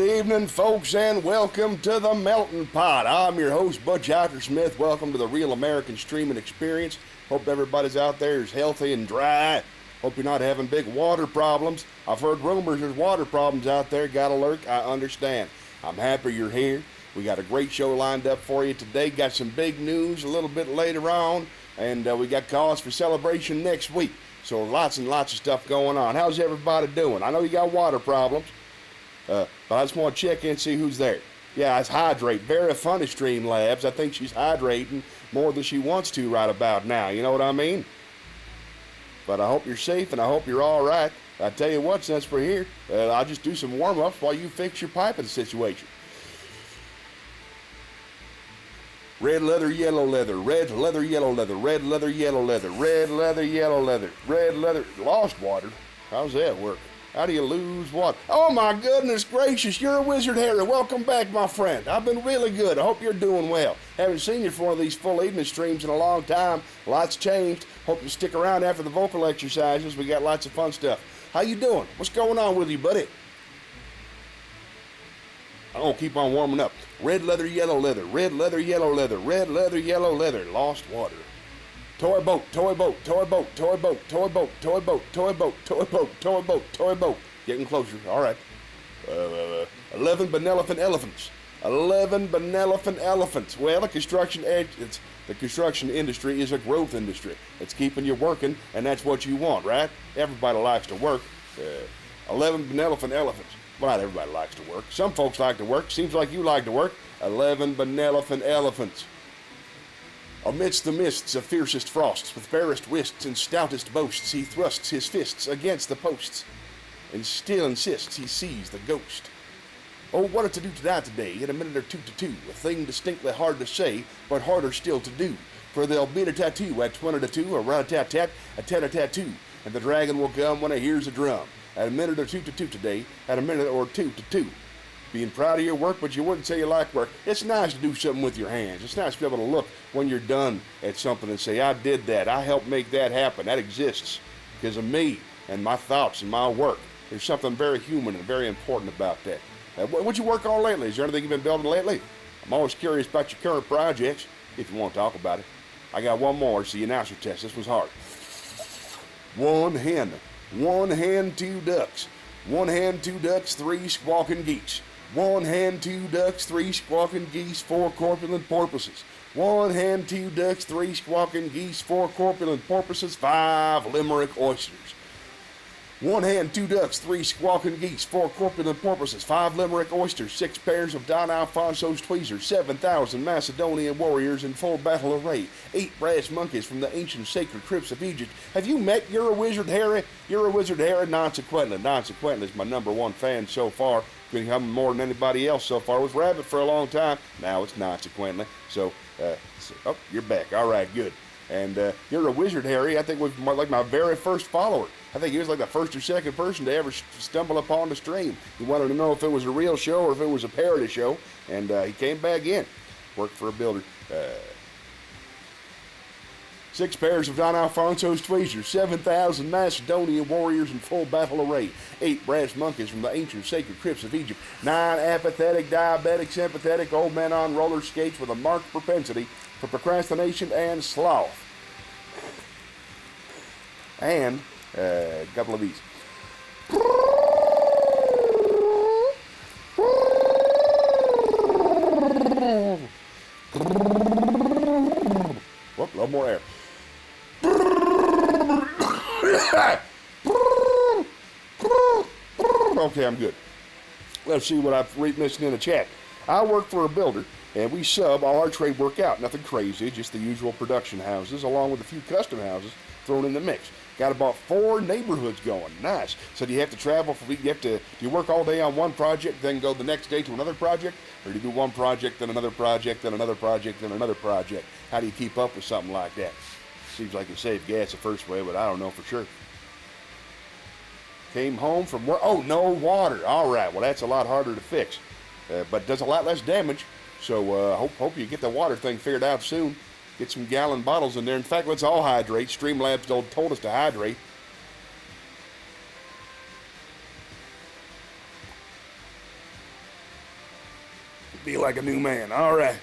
evening, folks, and welcome to the Melting Pot. I'm your host, Butch Smith. Welcome to the Real American Streaming Experience. Hope everybody's out there is healthy and dry. Hope you're not having big water problems. I've heard rumors there's water problems out there. Gotta lurk, I understand. I'm happy you're here. We got a great show lined up for you today. Got some big news a little bit later on, and we got cause for celebration next week. So lots and lots of stuff going on. How's everybody doing? I know you got water problems. But I just want to check in and see who's there. Yeah, it's Hydrate. Very funny, Streamlabs. I think she's hydrating more than she wants to right about now. You know what I mean? But I hope you're safe and I hope you're all right. I tell you what, since we're here, I'll just do some warm-ups while you fix your piping situation. Red leather, yellow leather, red leather, yellow leather, red leather, yellow leather, red leather, yellow leather, red leather. Lost water? How's that work? How do you lose water? Oh my goodness gracious, you're a wizard, Harry. Welcome back, my friend. I've been really good. I hope you're doing well. Haven't seen you for one of these full evening streams in a long time. Lots changed. Hope you stick around after the vocal exercises. We got lots of fun stuff. How you doing? What's going on with you, buddy? I'm gonna keep on warming up. Red leather, yellow leather, red leather, yellow leather, red leather, yellow leather. Lost water. Toy boat, toy boat, toy boat, toy boat, toy boat, toy boat, toy boat, toy boat, toy boat, toy boat. Getting closer. All right. 11 benevolent elephants. 11 benevolent elephants. Well, the construction industry is a growth industry. It's keeping you working, and that's what you want, right? Everybody likes to work. 11 benevolent elephants. Well, not everybody likes to work. Some folks like to work. Seems like you like to work. 11 benevolent elephants. Amidst the mists of fiercest frosts, with fairest wists and stoutest boasts, he thrusts his fists against the posts, and still insists he sees the ghost. Oh, what a to-do today, in a minute or two to two, a thing distinctly hard to say, but harder still to do. For there'll be a tattoo at 20 to 2, a rat-a-tat-tat, a tat-a-tattoo, and the dragon will come when he hears a drum. At a minute or two to two today, at a minute or two to two. Being proud of your work, but you wouldn't say you like work. It's nice to do something with your hands. It's nice to be able to look when you're done at something and say, I did that. I helped make that happen. That exists because of me and my thoughts and my work. There's something very human and very important about that. What you work on lately? Is there anything you've been building lately? I'm always curious about your current projects, if you want to talk about it. I got one more. It's the announcer test. This one's hard. One hen, 2 ducks. 1 hen, 2 ducks, 3 squawking geese. 1 hen, 2 ducks, 3 squawking geese, 4 corpulent porpoises. 1 hen, 2 ducks, 3 squawking geese, 4 corpulent porpoises, 5 limerick oysters. 1 hen, 2 ducks, 3 squawking geese, 4 corpulent porpoises, 5 limerick oysters, 6 pairs of Don Alfonso's tweezers, 7,000 Macedonian warriors in full battle array, 8 brass monkeys from the ancient sacred crypts of Egypt. Have you met You're a Wizard, Harry? You're a Wizard, Harry? Consequently. Consequently is my #1 fan so far. Been coming more than anybody else so far. It was Rabbit for a long time. Now it's Consequently. So, oh, you're back. All right, good. And You're a Wizard, Harry. I think was like my very first follower. I think he was like the first or second person to ever stumble upon the stream. He wanted to know if it was a real show or if it was a parody show, and he came back in. Worked for a builder. 6 pairs of Don Alfonso's tweezers, 7,000 Macedonian warriors in full battle array, 8 brass monkeys from the ancient sacred crypts of Egypt, 9 apathetic, diabetic, sympathetic old men on roller skates with a marked propensity for procrastination and sloth. And a couple of these. Whoop, a little more air. Okay, I'm good. Let's see what I've missing in the chat. I work for a builder, and we sub all our trade work out. Nothing crazy, just the usual production houses, along with a few custom houses thrown in the mix. Got about 4 neighborhoods going. Nice. So do you have to travel? Do you work all day on one project, then go the next day to another project? Or do you do one project, then another project, then another project, then another project? How do you keep up with something like that? Seems like you save gas the first way, but I don't know for sure. Came home from work. Oh, no water. All right. Well, that's a lot harder to fix, but does a lot less damage. So hope you get the water thing figured out soon. Get some gallon bottles in there. In fact, let's all hydrate. Streamlabs told us to hydrate. Feel like a new man. All right.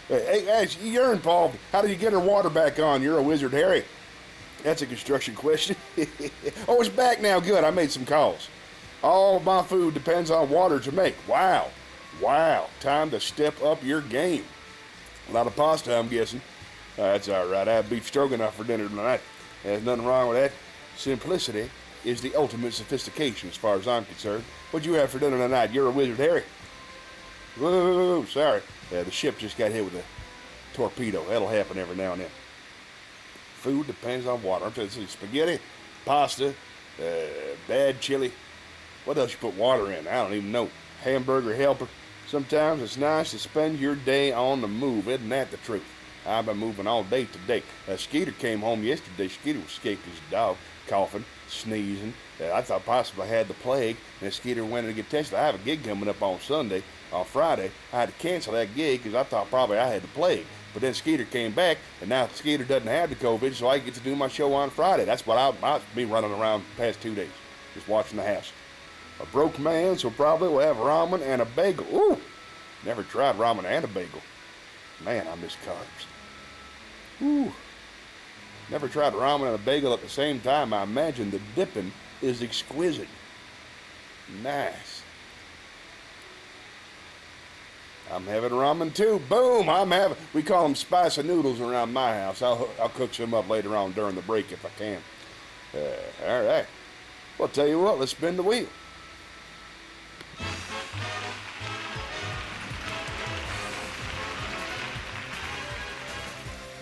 Hey, you're involved. How do you get her water back on? You're a wizard, Harry. That's a construction question. Oh, it's back now. Good. I made some calls. All my food depends on water to make. Wow. Time to step up your game. A lot of pasta, I'm guessing. That's all right. I had beef stroganoff for dinner tonight. There's nothing wrong with that. Simplicity is the ultimate sophistication as far as I'm concerned. What'd you have for dinner tonight? You're a wizard, Harry. Whoa, sorry. The ship just got hit with a torpedo. That'll happen every now and then. Food depends on water. I'm telling you, spaghetti, pasta, bad chili. What else you put water in? I don't even know. Hamburger helper. Sometimes it's nice to spend your day on the move. Isn't that the truth? I've been moving all day today. Skeeter came home yesterday. Skeeter was escaped his dog, coughing, sneezing. I thought possibly I had the plague, and Skeeter went in to get tested. I have a gig coming up on Friday. I had to cancel that gig because I thought probably I had the plague. But then Skeeter came back, and now Skeeter doesn't have the COVID, so I get to do my show on Friday. That's what I'll be running around the past 2 days, just watching the house. A broke man, so probably we'll have ramen and a bagel. Ooh, never tried ramen and a bagel. Man, I miss carbs. Ooh, never tried ramen and a bagel at the same time. I imagine the dipping is exquisite. Nice. I'm having ramen too. Boom! We call them spicy noodles around my house. I'll cook some up later on during the break if I can. All right. Well, tell you what, let's spin the wheel.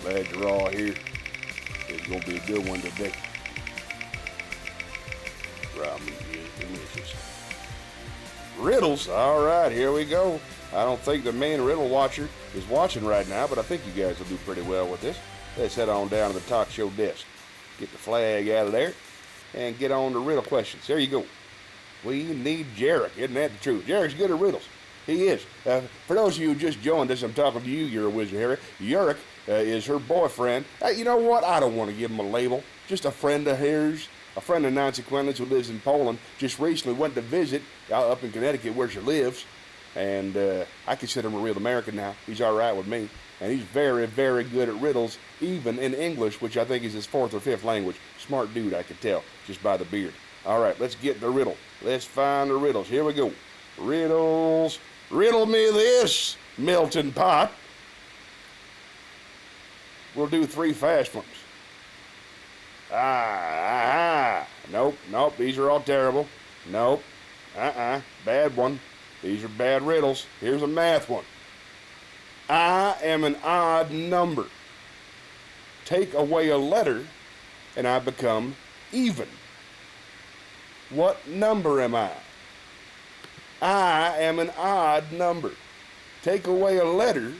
Glad you're all here. It's going to be a good one today. Ramen is delicious. Riddles. All right, here we go. I don't think the main riddle watcher is watching right now, but I think you guys will do pretty well with this. Let's head on down to the talk show desk. Get the flag out of there and get on to riddle questions. There you go. We need Jarek. Isn't that the truth? Jarek's good at riddles. He is. For those of you who just joined us, I'm talking to you. You're a wizard, Harry. Yurik is her boyfriend. You know what? I don't want to give him a label. Just a friend of hers. A friend of Nancy Quinlan's who lives in Poland. Just recently went to visit up in Connecticut where she lives. And I consider him a real American now. He's all right with me. And he's very, very good at riddles, even in English, which I think is his fourth or fifth language. Smart dude, I could tell, just by the beard. All right, let's get the riddle. Let's find the riddles. Here we go. Riddles. Riddle me this, Milton Pot. We'll do 3 fast ones. Nope, these are all terrible. Nope, bad one. These are bad riddles. Here's a math one. I am an odd number. Take away a letter, and I become even. What number am I? I am an odd number. Take away a letter,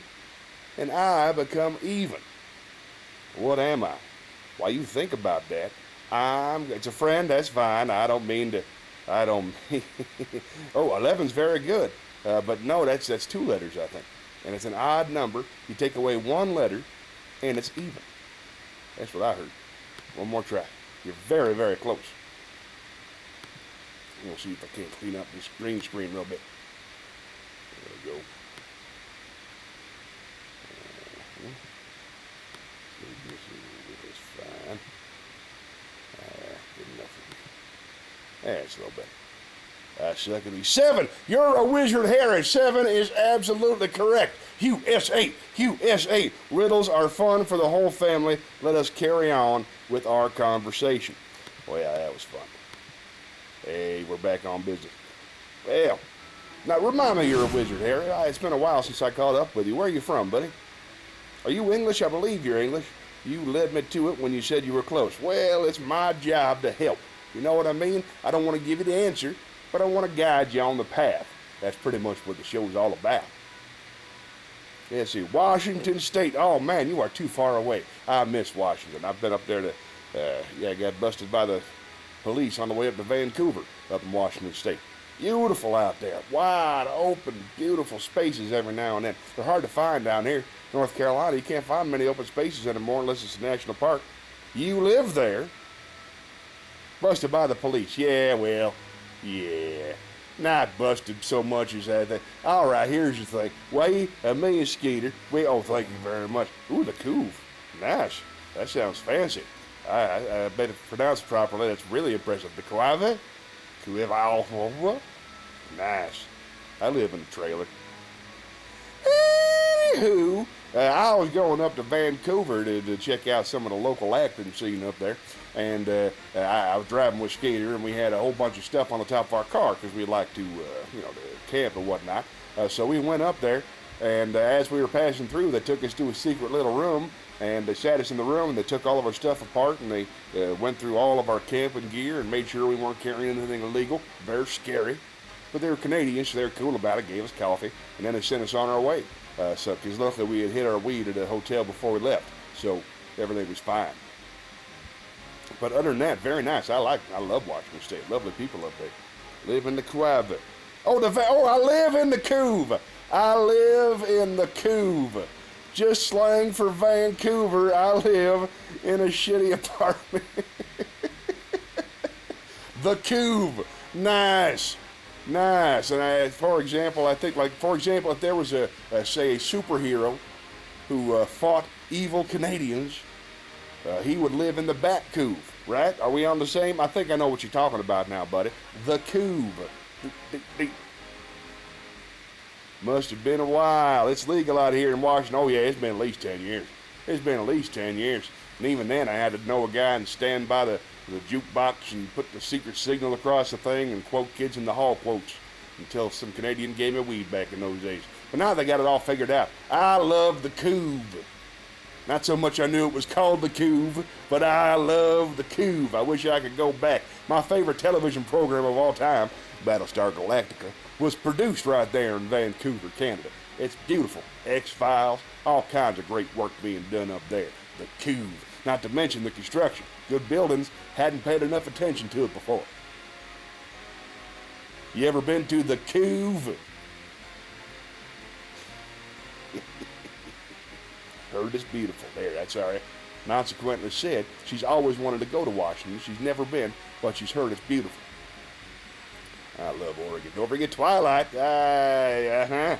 and I become even. What am I? Why, you think about that. It's a friend, that's fine. I don't mean... Oh, 11's very good. But no, that's 2 letters, I think. And it's an odd number. You take away 1 letter, and it's even. That's what I heard. One more try. You're very, very close. We'll see if I can't clean up this green screen real bit. There we go. This is fine. Good enough. That's a little bit. Secondly, 7. You're a wizard, Harry. 7 is absolutely correct. USA. Riddles are fun for the whole family. Let us carry on with our conversation. Well, yeah, that was fun. Hey, we're back on business. Well, now remind me you're a wizard, Harry. It's been a while since I caught up with you. Where are you from, buddy? Are you English? I believe you're English. You led me to it when you said you were close. Well, it's my job to help. You know what I mean? I don't want to give you the answer, but I want to guide you on the path. That's pretty much what the show's all about. Let's see, Washington State. Oh, man, you are too far away. I miss Washington. I've been up there to, got busted by the police on the way up to Vancouver, up in Washington State. Beautiful out there. Wide open, beautiful spaces every now and then. They're hard to find down here. North Carolina, you can't find many open spaces anymore unless it's a national park. You live there. Busted by the police. Yeah, well, yeah. Not busted so much as that thing. All right, here's the thing. Weigh me and Skeeter. Oh, thank you very much. Ooh, the couve. Nice. That sounds fancy. I bet if pronounced properly, that's really impressive. The couve? Couve. Nice. I live in a trailer. Anywho, I was going up to Vancouver to check out some of the local acting scene up there, and I was driving with Skater, and we had a whole bunch of stuff on the top of our car because we like to, to camp and whatnot. So we went up there, and as we were passing through, they took us to a secret little room, and they sat us in the room, and they took all of our stuff apart, and they went through all of our camping gear and made sure we weren't carrying anything illegal. Very scary. But they were Canadians, so they were cool about it, gave us coffee, and then they sent us on our way. Because luckily we had hit our weed at a hotel before we left, so everything was fine. But other than that, very nice. I love Washington State. Lovely people up there. Live in the Couve. I live in the Couve. I live in the Couve. Just slang for Vancouver. I live in a shitty apartment. The Couve. Nice. Nice. And for example, if there was a superhero who fought evil Canadians, he would live in the Bat Couve, right? Are we on the same? I think I know what you're talking about now, buddy. The Couve. Must have been a while. It's legal out here in Washington. Oh yeah, it's been at least 10 years. It's been at least 10 years. And even then, I had to know a guy and stand by the jukebox and put the secret signal across the thing and quote Kids in the Hall quotes until some Canadian gave me weed back in those days. But now they got it all figured out. I love the Couve. Not so much I knew it was called the Couve, but I love the Couve. I wish I could go back. My favorite television program of all time, Battlestar Galactica, was produced right there in Vancouver, Canada. It's beautiful. X-Files, all kinds of great work being done up there. The Couve. Not to mention the construction. Good buildings, hadn't paid enough attention to it before. You ever been to the Couve? Heard it's beautiful. There, that's all right. Consequently said, she's always wanted to go to Washington. She's never been, but she's heard it's beautiful. I love Oregon. Don't forget Twilight. I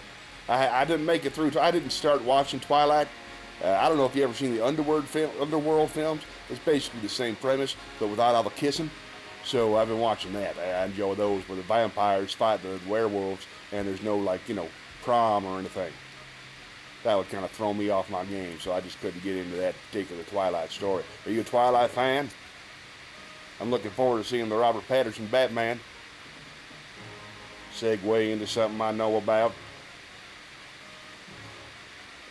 didn't make it through. I didn't start watching Twilight. I don't know if you ever seen the Underworld films. It's basically the same premise, but without all the kissing. So I've been watching that. I enjoy those where the vampires fight the werewolves and there's no, prom or anything. That would kind of throw me off my game, so I just couldn't get into that particular Twilight story. Are you a Twilight fan? I'm looking forward to seeing the Robert Pattinson Batman. Segue into something I know about.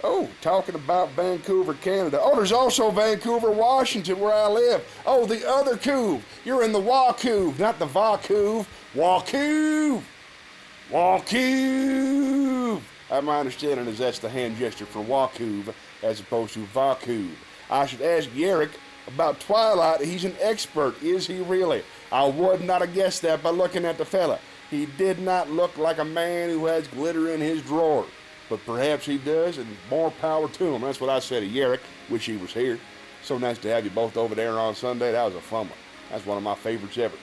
Oh, talking about Vancouver, Canada. Oh, there's also Vancouver, Washington, where I live. Oh, the other Couve. You're in the Wacouve, not the Vacouve. Wacouve. Wacouve. My understanding is that's the hand gesture for Wacouve as opposed to Vacouve. I should ask Yerrick about Twilight. He's an expert. Is he really? I would not have guessed that by looking at the fella. He did not look like a man who has glitter in his drawer. But perhaps he does, and more power to him. That's what I said to Yerrick. Wish he was here. So nice to have you both over there on Sunday. That was a fun one. That's one of my favorites ever.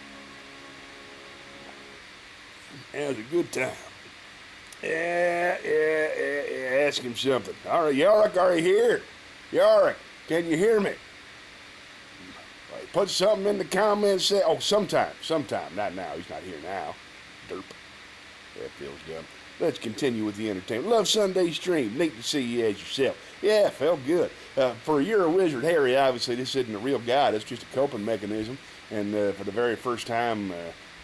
That was a good time. Yeah. Ask him something. All right, Yerrick, are you here? Yerrick, can you hear me? Put something in the comments. Say, sometime. Not now. He's not here now. Derp. That feels dumb. Let's continue with the entertainment. Love Sunday stream. Neat to see you as yourself. Yeah, felt good. For You're a Wizard, Harry, obviously this isn't a real guide. It's just a coping mechanism. And for the very first time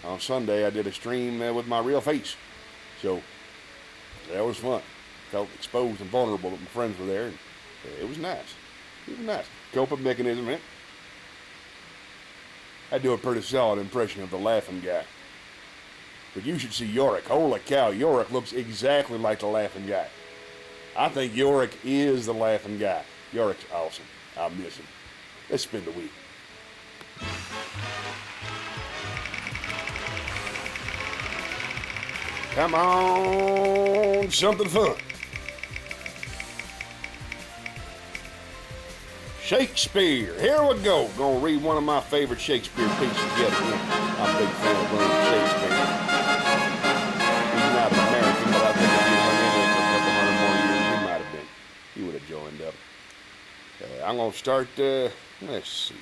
on Sunday, I did a stream with my real face. So that was fun. Felt exposed and vulnerable, but my friends were there. And it was nice. Coping mechanism, man. I do a pretty solid impression of the laughing guy. But you should see Yorick. Holy cow, Yorick looks exactly like the laughing guy. I think Yorick is the laughing guy. Yorick's awesome. I miss him. Let's spend the week. Come on, something fun. Shakespeare. Here we go. Gonna read one of my favorite Shakespeare pieces yet again. I'm a big fan of William Shakespeare. I'm going to start, let's see.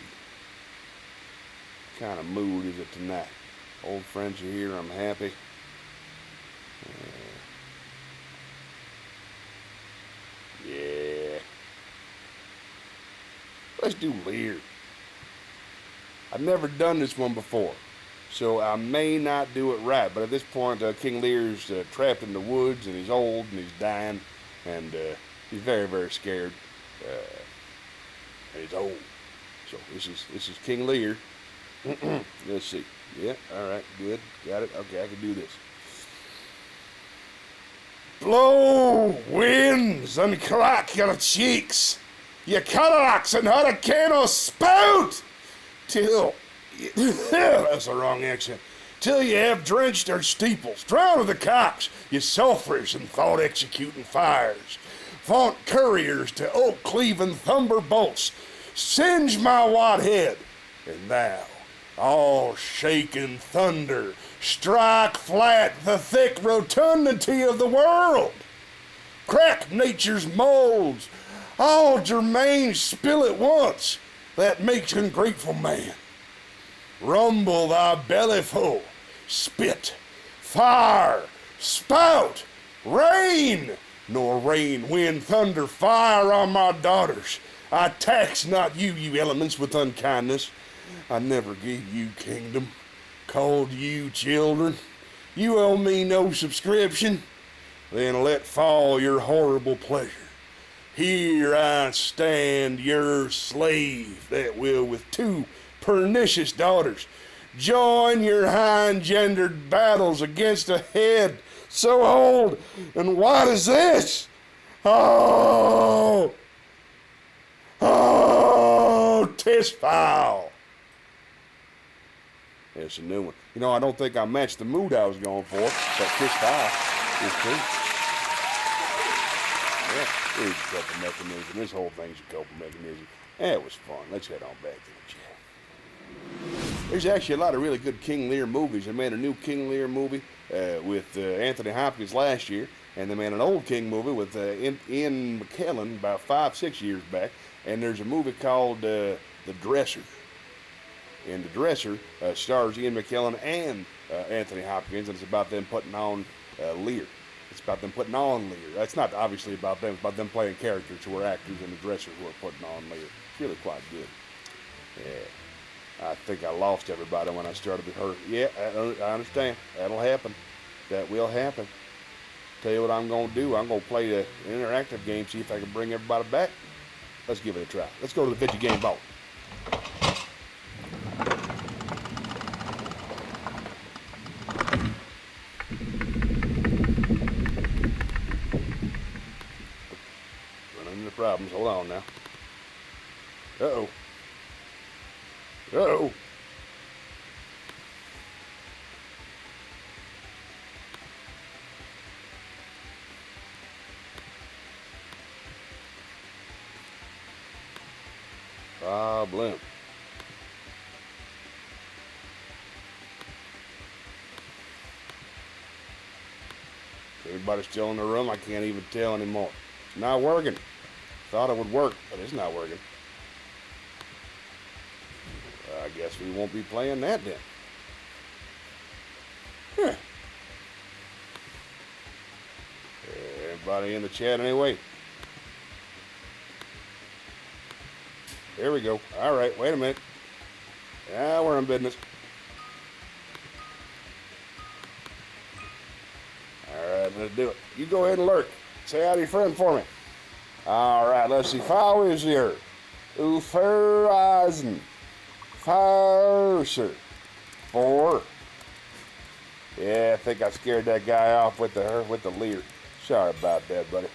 What kind of mood is it tonight? Old friends are here, I'm happy. Yeah. Let's do Lear. I've never done this one before, so I may not do it right. But at this point, King Lear's trapped in the woods, and he's old, and he's dying, and he's very, very scared, and he's old. So this is King Lear. Let's see. Yeah, all right, good, got it. Okay, I can do this. Blow winds and crack your cheeks, you cataracts and hurricane spout, till that's the wrong accent. Till you have drenched their steeples, drowned the cocks, you sulphurs and thought-executing fires, vaunt couriers to oak-cleaving thunderbolts, singe my white head, and thou, all shaking thunder, strike flat the thick rotundity of the world, crack nature's molds, all germain spill at once, that makes ungrateful man. Rumble thy belly full, spit, fire, spout, rain, nor rain, wind, thunder, fire on my daughters. I tax not you, you elements, with unkindness. I never gave you kingdom, called you children. You owe me no subscription. Then let fall your horrible pleasure. Here I stand, your slave, that will with two pernicious daughters join your high-engendered battles against a head so old and white as this. Oh, 'tis foul. It's a new one. You know, I don't think I matched the mood I was going for, but 'tis foul is true. Yeah, there's a coping mechanism. This whole thing's a coping mechanism. It was fun. Let's head on back to the chat. There's actually a lot of really good King Lear movies. They made a new King Lear movie with Anthony Hopkins last year, and they made an old King movie with Ian McKellen about 5-6 years back. And there's a movie called The Dresser. And The Dresser stars Ian McKellen and Anthony Hopkins, and it's about them putting on Lear. It's about them putting on Lear. That's not obviously about them. It's about them playing characters who are actors in The Dresser who are putting on Lear. It's really quite good. Yeah. I think I lost everybody when I started to hurt. Yeah, I understand. That'll happen. That will happen. Tell you what I'm going to do. I'm going to play the interactive game, see if I can bring everybody back. Let's give it a try. Let's go to the video game vault. Running into problems. Hold on now. Uh-oh. Uh-oh. Problem. Everybody's still in the room. I can't even tell anymore. It's not working. Thought it would work, but it's not working. I guess we won't be playing that then. Huh. Everybody in the chat anyway? Here we go. All right, wait a minute. Yeah, we're in business. All right, let's do it. You go ahead and lurk. Say hi to your friend for me. All right, let's see. How is here? Ufereisen. Farser. 4. Yeah, I think I scared that guy off with the Lear. Sorry about that, buddy.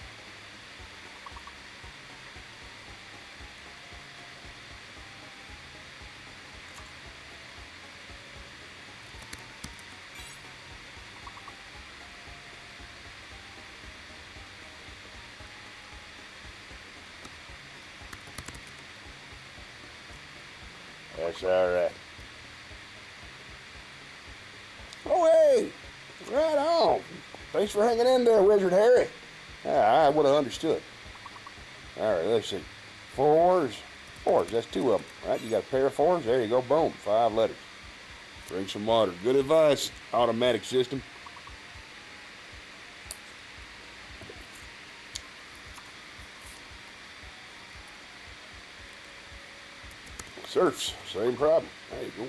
That's all right. Oh, hey, right on. Thanks for hanging in there, Wizard Harry. I would have understood. All right, let's see. Fours. That's 2 of them. Right, you got a pair of 4s. There you go. Boom. 5 letters. Drink some water. Good advice. Automatic system. Surfs. Same problem. There you go.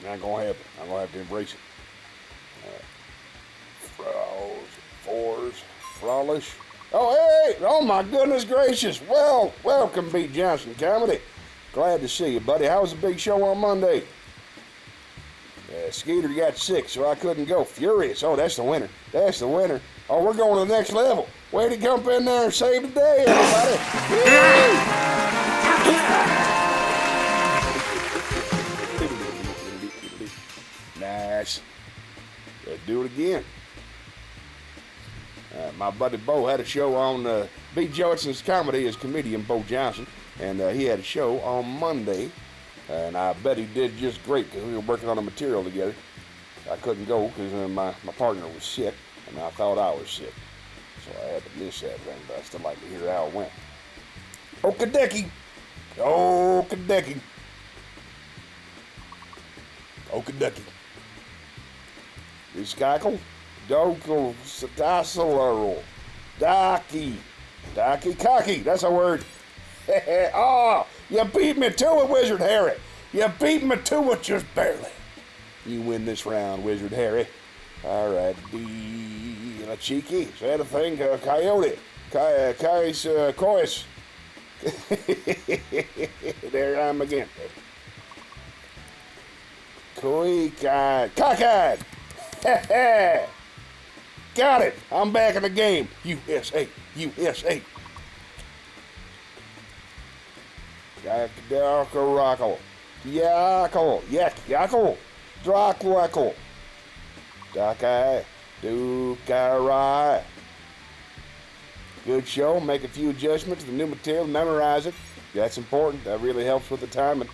Not gonna happen. I'm gonna have to embrace it. Fours, flawless. Oh, hey! Oh my goodness gracious! Well, welcome, B. Johnson Comedy. Glad to see you, buddy. How was the big show on Monday? Skeeter got sick, so I couldn't go. Furious. Oh, that's the winner. That's the winner. Oh, we're going to the next level. Way to jump in there and save the day, everybody. Nice. Let's do it again. My buddy Bo had a show on B. Johnson's Comedy, his comedian Bo Johnson, and he had a show on Monday, and I bet he did just great because we were working on the material together. I couldn't go because my partner was sick, and I thought I was sick, so I had to miss that thing, but I still like to hear how it went. Okadeki! Okadeki! Okadeki! Recycle, Dokal, Sadasalaro, Daki, Cocky, that's a word. Oh, you beat me to it, Wizard Harry. You beat me to it just barely. You win this round, Wizard Harry. All right, the cheeky, is that a thing? Coyote, Cois. There I am again. Cockeyed. Got it. I'm back in the game. USA. Yakdakarackle. Yackle. Drakwackle. Dakai. Dukarai. Good show. Make a few adjustments to the new material. Memorize it. That's important. That really helps with the timing.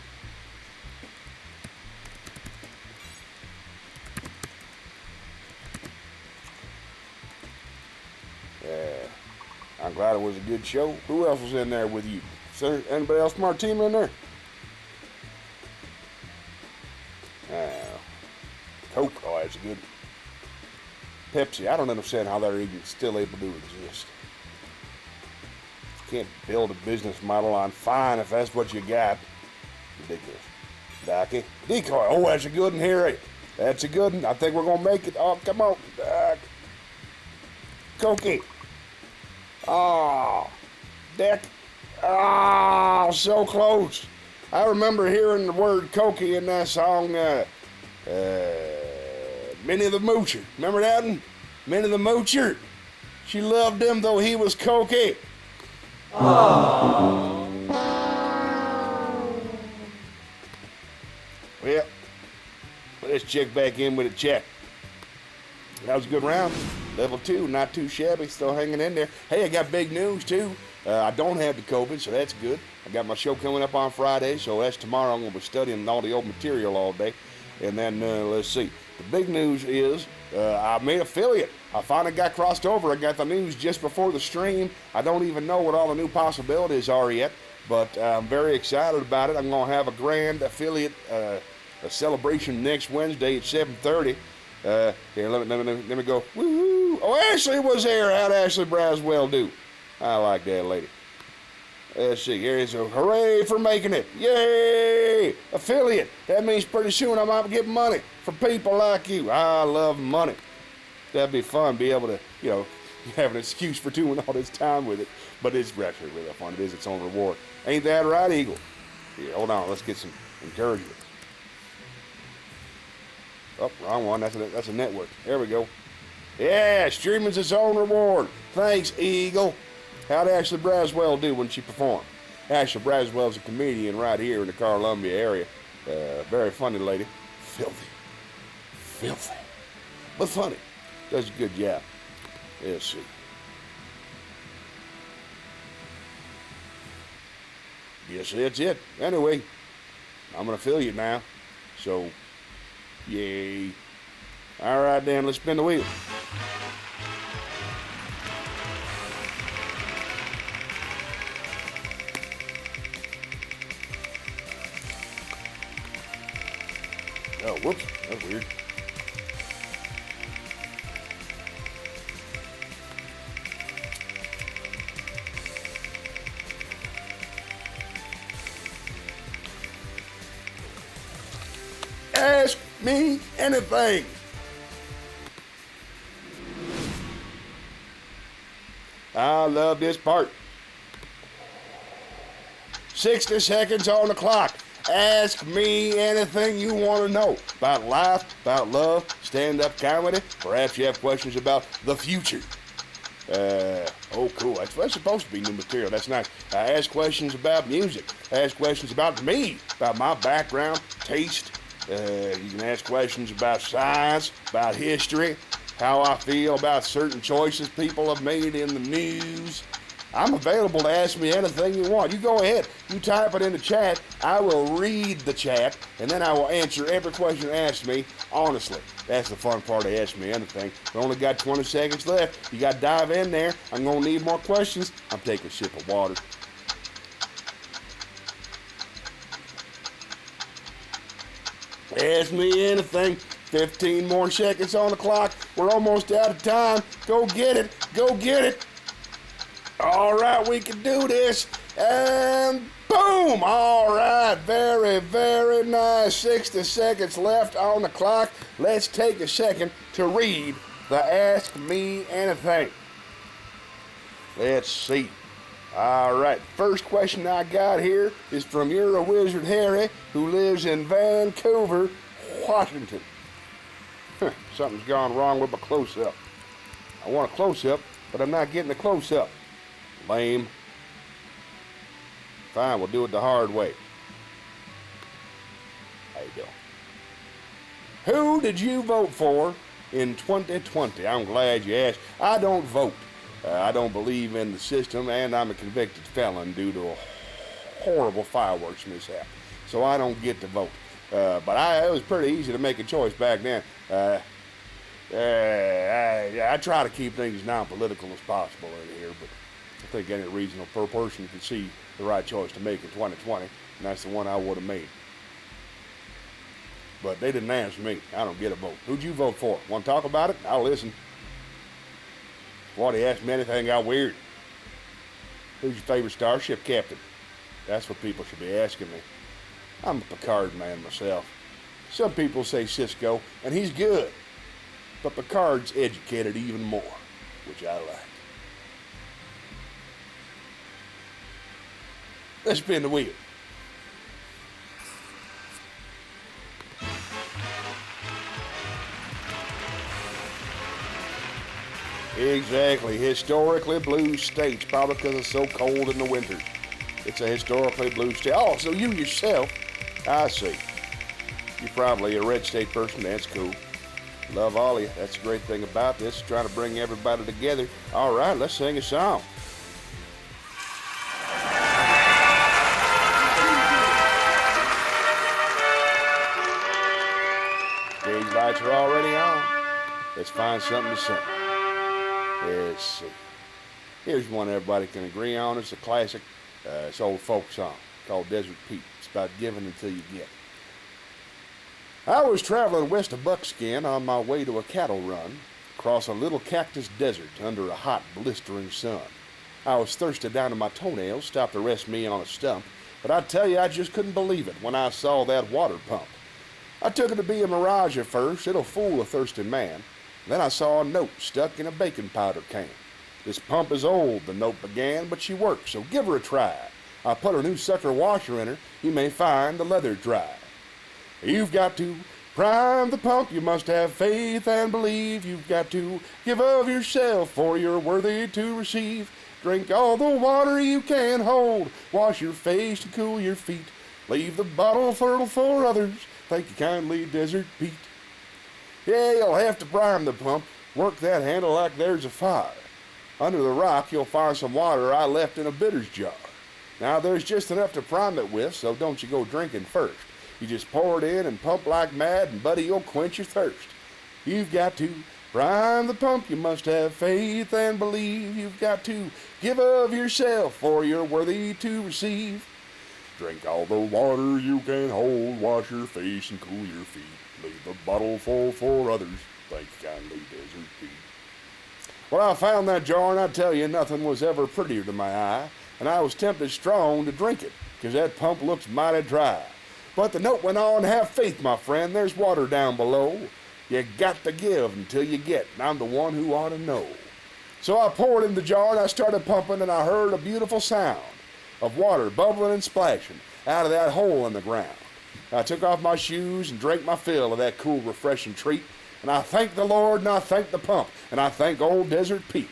I'm glad it was a good show. Who else was in there with you? Is there anybody else from our team in there? Coke, oh, that's good. Pepsi, I don't understand how they're even still able to exist. You can't build a business model on fine if that's what you got. Ridiculous. Docky, decoy, oh, that's a good one, Harry. That's a good one. I think we're going to make it. Oh, come on. Cokey. Oh, Dick. Oh, so close. I remember hearing the word cokey in that song, Minnie the Moocher. Remember that one? Minnie the Moocher. She loved him though he was cokey. Oh. Well, let's check back in with a check. That was a good round. Level 2, not too shabby, still hanging in there. Hey, I got big news too. I don't have the COVID, so that's good. I got my show coming up on Friday, so that's tomorrow. I'm going to be studying all the old material all day. And then, let's see. The big news is I made affiliate. I finally got crossed over. I got the news just before the stream. I don't even know what all the new possibilities are yet, but I'm very excited about it. I'm going to have a grand affiliate a celebration next Wednesday at 7:30. Here, let me go. Woo-hoo. Oh, Ashley was there. How'd Ashley Braswell do? I like that lady. Let's see. Here is a hooray for making it. Yay! Affiliate. That means pretty soon I might get money for people like you. I love money. That'd be fun. Be able to, have an excuse for doing all this time with it. But it's actually really fun. It is its own reward. Ain't that right, Eagle? Here, hold on. Let's get some encouragement. Oh, wrong one. That's a network. There we go. Yeah, streaming's its own reward. Thanks, Eagle. How'd Ashley Braswell do when she performed? Ashley Braswell's a comedian right here in the Columbia area. Very funny lady. Filthy. But funny. Does a good job. Let's see. Guess that's it. Anyway, I'm going to fill you now. So, yay. All right, then, let's spin the wheel. Oh, whoops. That's weird. Ask me anything. I love this part. 60 seconds on the clock. Ask me anything you want to know about life, about love, stand-up comedy. Perhaps you have questions about the future. Oh, cool. That's supposed to be new material. That's nice. Ask questions about music. Ask questions about me, about my background, taste. You can ask questions about science, about history, how I feel about certain choices people have made in the news. I'm available to ask me anything you want. You go ahead. You type it in the chat. I will read the chat, and then I will answer every question asked me honestly. That's the fun part of Ask Me Anything. We only got 20 seconds left. You got to dive in there. I'm going to need more questions. I'm taking a sip of water. Ask me anything. 15 more seconds on the clock. We're almost out of time. Go get it. Go get it. All right, we can do this. And boom. All right. Very, very nice. 60 seconds left on the clock. Let's take a second to read the Ask Me Anything. Let's see. All right, first question I got here is from You're a Wizard Harry, who lives in Vancouver, Washington. Something's gone wrong with my close-up. I want a close-up, but I'm not getting a close-up. Lame. Fine, we'll do it the hard way. How you doing? Who did you vote for in 2020? I'm glad you asked. I don't vote. I don't believe in the system, and I'm a convicted felon due to a horrible fireworks mishap. So I don't get to vote. But it was pretty easy to make a choice back then. I try to keep things non-political as possible in here, but I think any reasonable person can see the right choice to make in 2020, and that's the one I would have made. But they didn't ask me. I don't get a vote. Who'd you vote for? Want to talk about it? I'll listen. Why do you ask me anything got weird? Who's your favorite starship captain? That's what people should be asking me. I'm a Picard man myself. Some people say Cisco, and he's good. But Picard's educated even more, which I like. Let's spin the wheel. Exactly. Historically blue states, probably because it's so cold in the winter. It's a historically blue state. Oh, so you yourself, I see. You're probably a red state person. That's cool. Love all of you. That's the great thing about this, trying to bring everybody together. All right, let's sing a song. Stage lights are already on. Let's find something to sing. Let's see. Here's one everybody can agree on. It's a classic. It's an old folk song called Desert Pete. It's about giving until you get. I was traveling west of Buckskin on my way to a cattle run across a little cactus desert under a hot, blistering sun. I was thirsty down to my toenails, stopped to rest me on a stump, but I tell you, I just couldn't believe it when I saw that water pump. I took it to be a mirage at first. It'll fool a thirsty man. Then I saw a note stuck in a baking powder can. This pump is old, the note began, but she works, so give her a try. I put a new sucker washer in her, you may find the leather dry. You've got to prime the pump, you must have faith and believe. You've got to give of yourself, for you're worthy to receive. Drink all the water you can hold, wash your face to cool your feet. Leave the bottle fertile for others, thank you kindly, Desert Pete. Yeah, you'll have to prime the pump. Work that handle like there's a fire. Under the rock, you'll find some water I left in a bitters jar. Now, there's just enough to prime it with, so don't you go drinking first. You just pour it in and pump like mad, and buddy, you'll quench your thirst. You've got to prime the pump, you must have faith and believe. You've got to give of yourself, for you're worthy to receive. Drink all the water you can hold, wash your face and cool your feet. Leave the bottle full for others, thank you kindly, Desert Pete. Well, I found that jar, and I tell you, nothing was ever prettier to my eye, and I was tempted strong to drink it, 'cause that pump looks mighty dry. But the note went on, have faith, my friend, there's water down below. You got to give until you get, and I'm the one who ought to know. So I poured in the jar, and I started pumping, and I heard a beautiful sound of water bubbling and splashing out of that hole in the ground. I took off my shoes and drank my fill of that cool, refreshing treat, and I thank the Lord, and I thank the pump, and I thank old Desert Pete.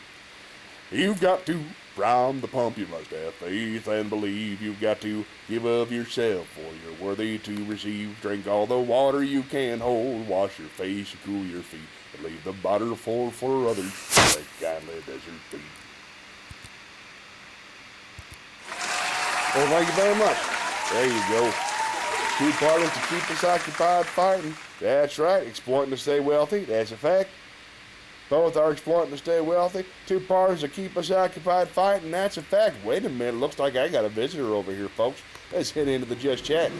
You've got to prime the pump, you must have faith and believe. You've got to give of yourself, for you're worthy to receive. Drink all the water you can hold, wash your face and cool your feet, and leave the bottle full for others. Thank kindly, Desert Pete. Well, thank you very much. There you go. Two parties to keep us occupied fighting. That's right. Exploiting to stay wealthy. That's a fact. Both are exploiting to stay wealthy. Two parties to keep us occupied fighting. That's a fact. Wait a minute. Looks like I got a visitor over here, folks. Let's head into the Just Chat.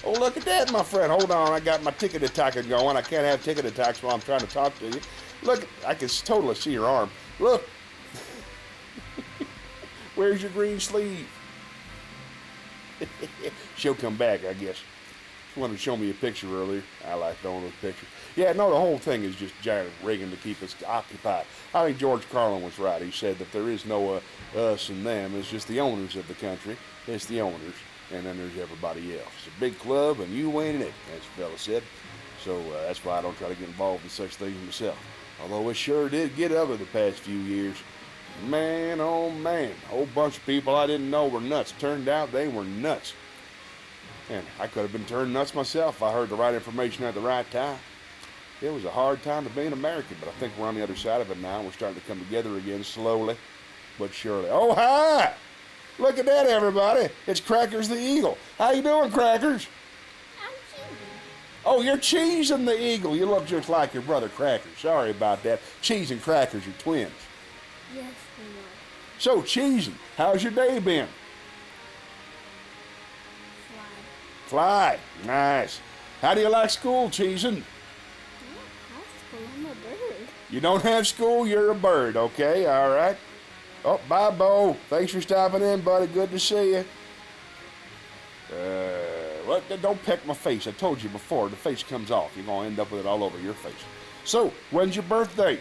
Oh, look at that, my friend. Hold on. I got my ticket attacker going. I can't have ticket attacks while I'm trying to talk to you. Look, I can totally see your arm. Look. Where's your green sleeve? She'll come back, I guess. She wanted to show me a picture earlier. I like throwing those pictures. Yeah, no, the whole thing is just giant rigging to keep us occupied. I think George Carlin was right. He said that there is no us and them. It's just the owners of the country. It's the owners, and then there's everybody else. It's a big club, and you ain't in it, as the fella said. So that's why I don't try to get involved in such things myself. Although it sure did get ugly the past few years. Man, oh man, a whole bunch of people I didn't know were nuts. Turned out they were nuts. And I could have been turned nuts myself if I heard the right information at the right time. It was a hard time to be an American, but I think we're on the other side of it now. We're starting to come together again slowly, but surely. Oh, hi! Look at that, everybody. It's Crackers the Eagle. How you doing, Crackers? I'm cheesing. Oh, you're cheesing the Eagle. You look just like your brother, Crackers. Sorry about that. Cheese and Crackers are twins. Yes, we know. So, cheesing, how's your day been? Fly. Nice. How do you like school, cheesing? I don't have school. I'm a bird. You don't have school, you're a bird, okay? All right. Oh, bye, Bo. Thanks for stopping in, buddy. Good to see you. Well, don't peck my face. I told you before, the face comes off. You're going to end up with it all over your face. So, when's your birthday?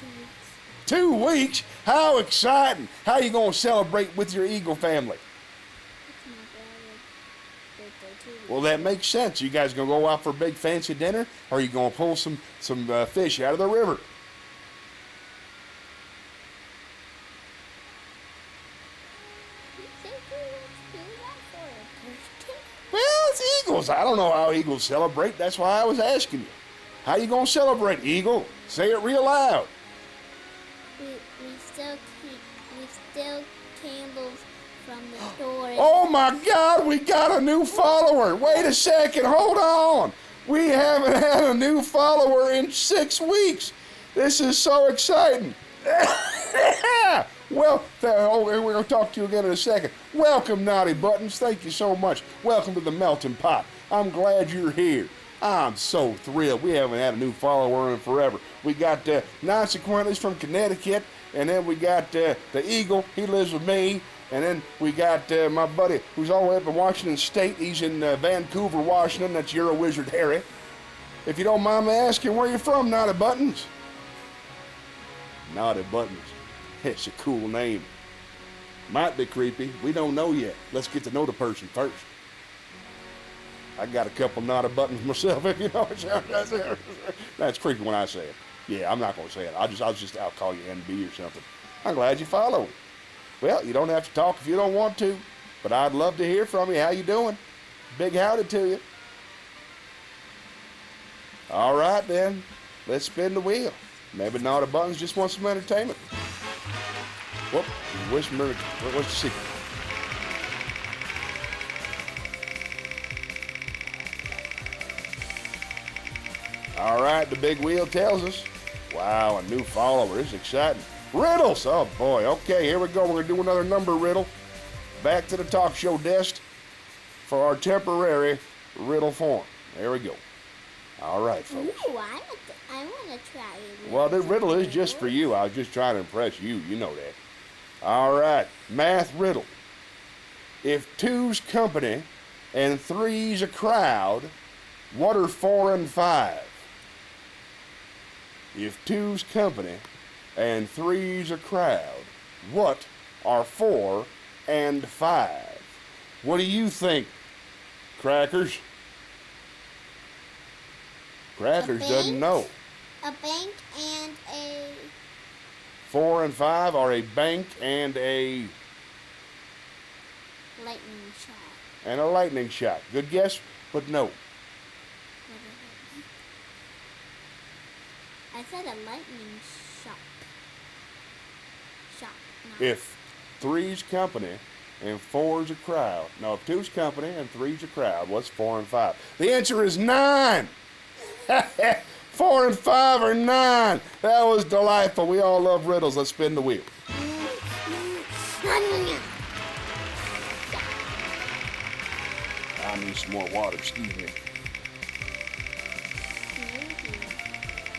2 weeks. 2 weeks? How exciting. How you going to celebrate with your Eagle family? It's my brother's birthday, 2 weeks. Well, that makes sense. You guys going to go out for a big fancy dinner? Or are you going to pull some fish out of the river? You think we would do that for a birthday? Well, it's Eagles. I don't know how Eagles celebrate. That's why I was asking you. How you going to celebrate, Eagle? Say it real loud. We still candles from the store. Oh my God, we got a new follower. Wait a second, hold on. We haven't had a new follower in 6 weeks. This is so exciting. Well, we're going to talk to you again in a second. Welcome, Naughty Buttons. Thank you so much. Welcome to the melting pot. I'm glad you're here. I'm so thrilled. We haven't had a new follower in forever. We got Consequently from Connecticut, and then we got the Eagle. He lives with me. And then we got my buddy who's all the way up in Washington State. He's in Vancouver, Washington. That's Euro Wizard Harry. If you don't mind me asking, where you from, Naughty Buttons? Naughty Buttons. It's a cool name. Might be creepy. We don't know yet. Let's get to know the person first. I got a couple Naughty Buttons myself, if you know what I'm saying. That's creepy when I say it. Yeah, I'm not going to say it. I'll call you NB or something. I'm glad you followed. Well, you don't have to talk if you don't want to, but I'd love to hear from you. How you doing? Big howdy to you. All right, then. Let's spin the wheel. Maybe not a buttons just want some entertainment. Whoop. What's the secret? All right, the big wheel tells us. Wow, a new follower. This is exciting. Riddles. Oh, boy. Okay, here we go. We're going to do another number riddle. Back to the talk show desk for our temporary riddle form. There we go. All right, folks. Ooh, I want to try it. Well, the riddle is just for you. I was just trying to impress you. You know that. All right. Math riddle. If two's company and three's a crowd, what are 4 and 5? If two's company and three's a crowd, what are 4 and 5? What do you think, Crackers? Crackers doesn't know. A bank and a... 4 and 5 are a bank and a... lightning shot. And a lightning shot. Good guess, but no. I said a lightning shot. Shot. No. If three's company and 4's a crowd. No, if 2's company and 3's a crowd, what's 4 and 5? The answer is 9. 4 and 5 are 9. That was delightful. We all love riddles. Let's spin the wheel. I need some more water. Excuse me.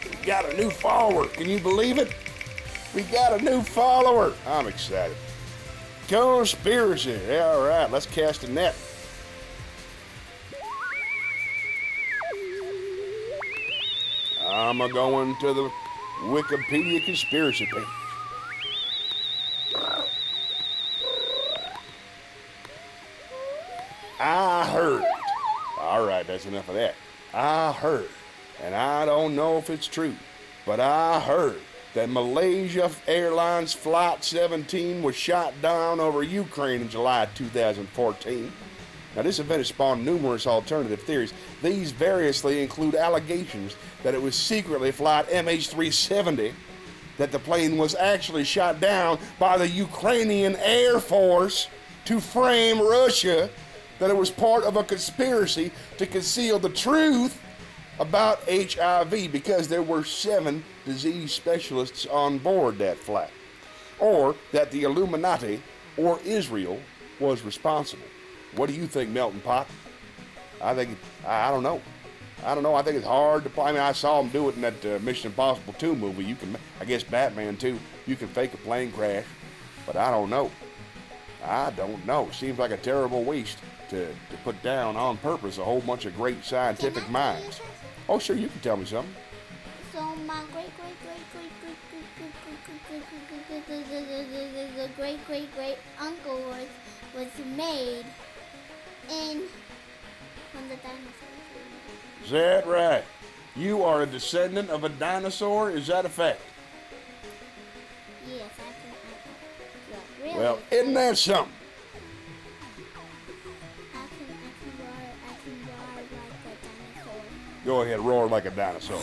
We got a new follower. Can you believe it? We got a new follower. I'm excited. Conspiracy. Yeah, all right. Let's cast a net. I'm going to the Wikipedia conspiracy page. I heard. All right, that's enough of that. I heard, and I don't know if it's true, but I heard that Malaysia Airlines Flight 17 was shot down over Ukraine in July 2014. Now, this event has spawned numerous alternative theories. These variously include allegations that it was secretly flight MH370, that the plane was actually shot down by the Ukrainian Air Force to frame Russia, that it was part of a conspiracy to conceal the truth about HIV because there were 7 disease specialists on board that flight, or that the Illuminati or Israel was responsible. What do you think, Melting Pot? I don't know. I think it's hard to play. I mean, I saw him do it in that Mission Impossible 2 movie. You can, I guess Batman too. You can fake a plane crash, but I don't know. I don't know. Seems like a terrible waste to put down on purpose a whole bunch of great scientific minds. Oh, sure, you can tell me something. So my great uncle was made in when the dinosaurs were made. Is that right? You are a descendant of a dinosaur? Is that a fact? Yes, I can. Really? Well, isn't that something? I can roar like a dinosaur. Go ahead, roar like a dinosaur.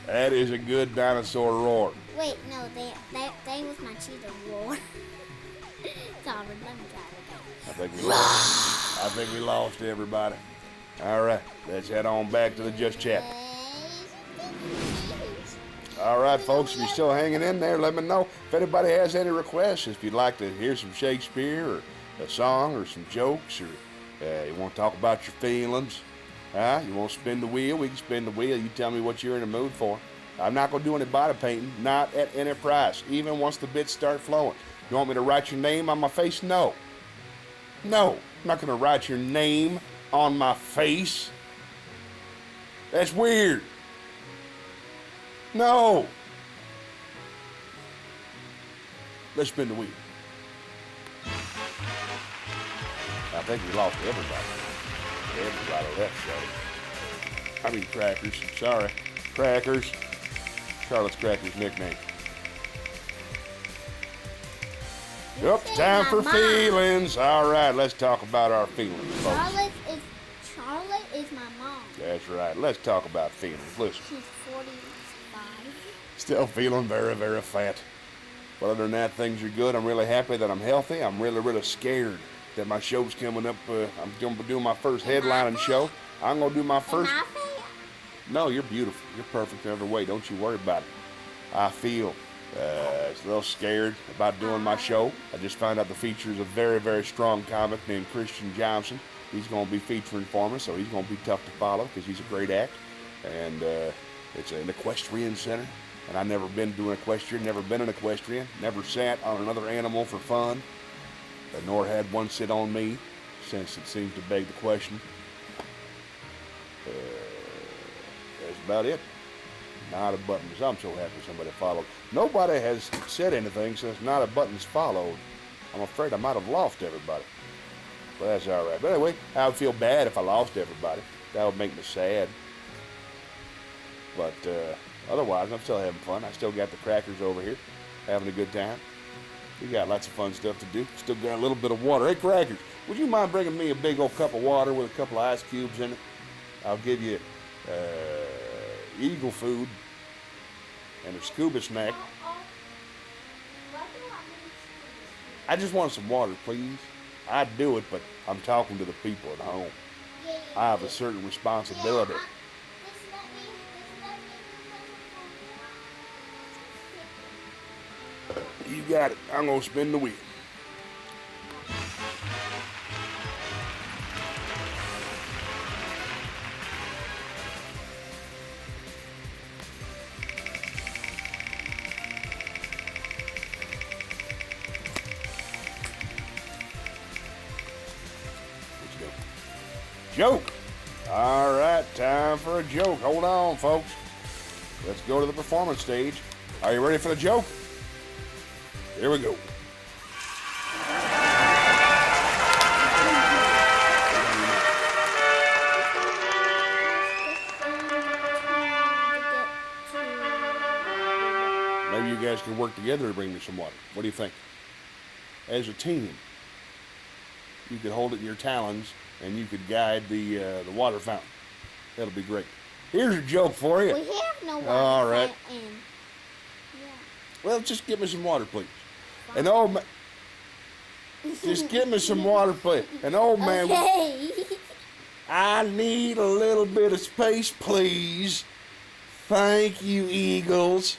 That is a good dinosaur roar. Wait, no, that was my cheetah roar. Sorry, let me try it again. I think we lost everybody. All right, let's head on back to the Just Chat. All right, folks, if you're still hanging in there, let me know. If anybody has any requests, if you'd like to hear some Shakespeare or a song or some jokes, or you want to talk about your feelings, you want to spin the wheel, we can spin the wheel. You tell me what you're in the mood for. I'm not going to do any body painting, not at any price, even once the bits start flowing. You want me to write your name on my face? No. No, I'm not going to write your name on my face. That's weird. No. Let's spin the wheel. I think we lost everybody. Everybody left, so. I mean, Crackers. Sorry. Crackers. Charlotte's Crackers nickname. Yep, time for feelings. All right, let's talk about our feelings, folks. Charlotte is my mom. That's right. Let's talk about feelings. Listen. She's 45. Still feeling very, very fat. But other than that, things are good. I'm really happy that I'm healthy. I'm really, really scared that my show's coming up. I'm going to be doing my first headlining show. I'm going to do my first... Am I fat? No, you're beautiful. You're perfect in every way. Don't you worry about it. I feel a little scared about doing my show. I just found out the features a very, very strong comic named Christian Johnson. He's going to be featuring for me, so he's going to be tough to follow because he's a great act. And it's an equestrian center. And I've never been to an equestrian, never been an equestrian, never sat on another animal for fun, nor had one sit on me, since it seems to beg the question. That's about it. Not a buttons. I'm so happy somebody followed. Nobody has said anything since not a buttons followed. I'm afraid I might have lost everybody. But that's all right. But anyway, I would feel bad if I lost everybody. That would make me sad. But otherwise, I'm still having fun. I still got the crackers over here, having a good time. We got lots of fun stuff to do. Still got a little bit of water. Hey, crackers, would you mind bringing me a big old cup of water with a couple of ice cubes in it? I'll give you eagle food and a scuba snack. I just want some water, please. I'd do it, but I'm talking to the people at home. I have a certain responsibility. You got it. I'm going to spin the wheel. Let's go. Joke. All right, time for a joke. Hold on, folks. Let's go to the performance stage. Are you ready for the joke? Here we go. Maybe you guys can work together to bring me some water. What do you think? As a team, you could hold it in your talons and you could guide the water fountain. That'll be great. Here's a joke for you. We have no water. All right. Fountain. Yeah. Well, just give me some water, please. An old man. Just give me some water, please. An old man. Okay. I need a little bit of space, please. Thank you, Eagles.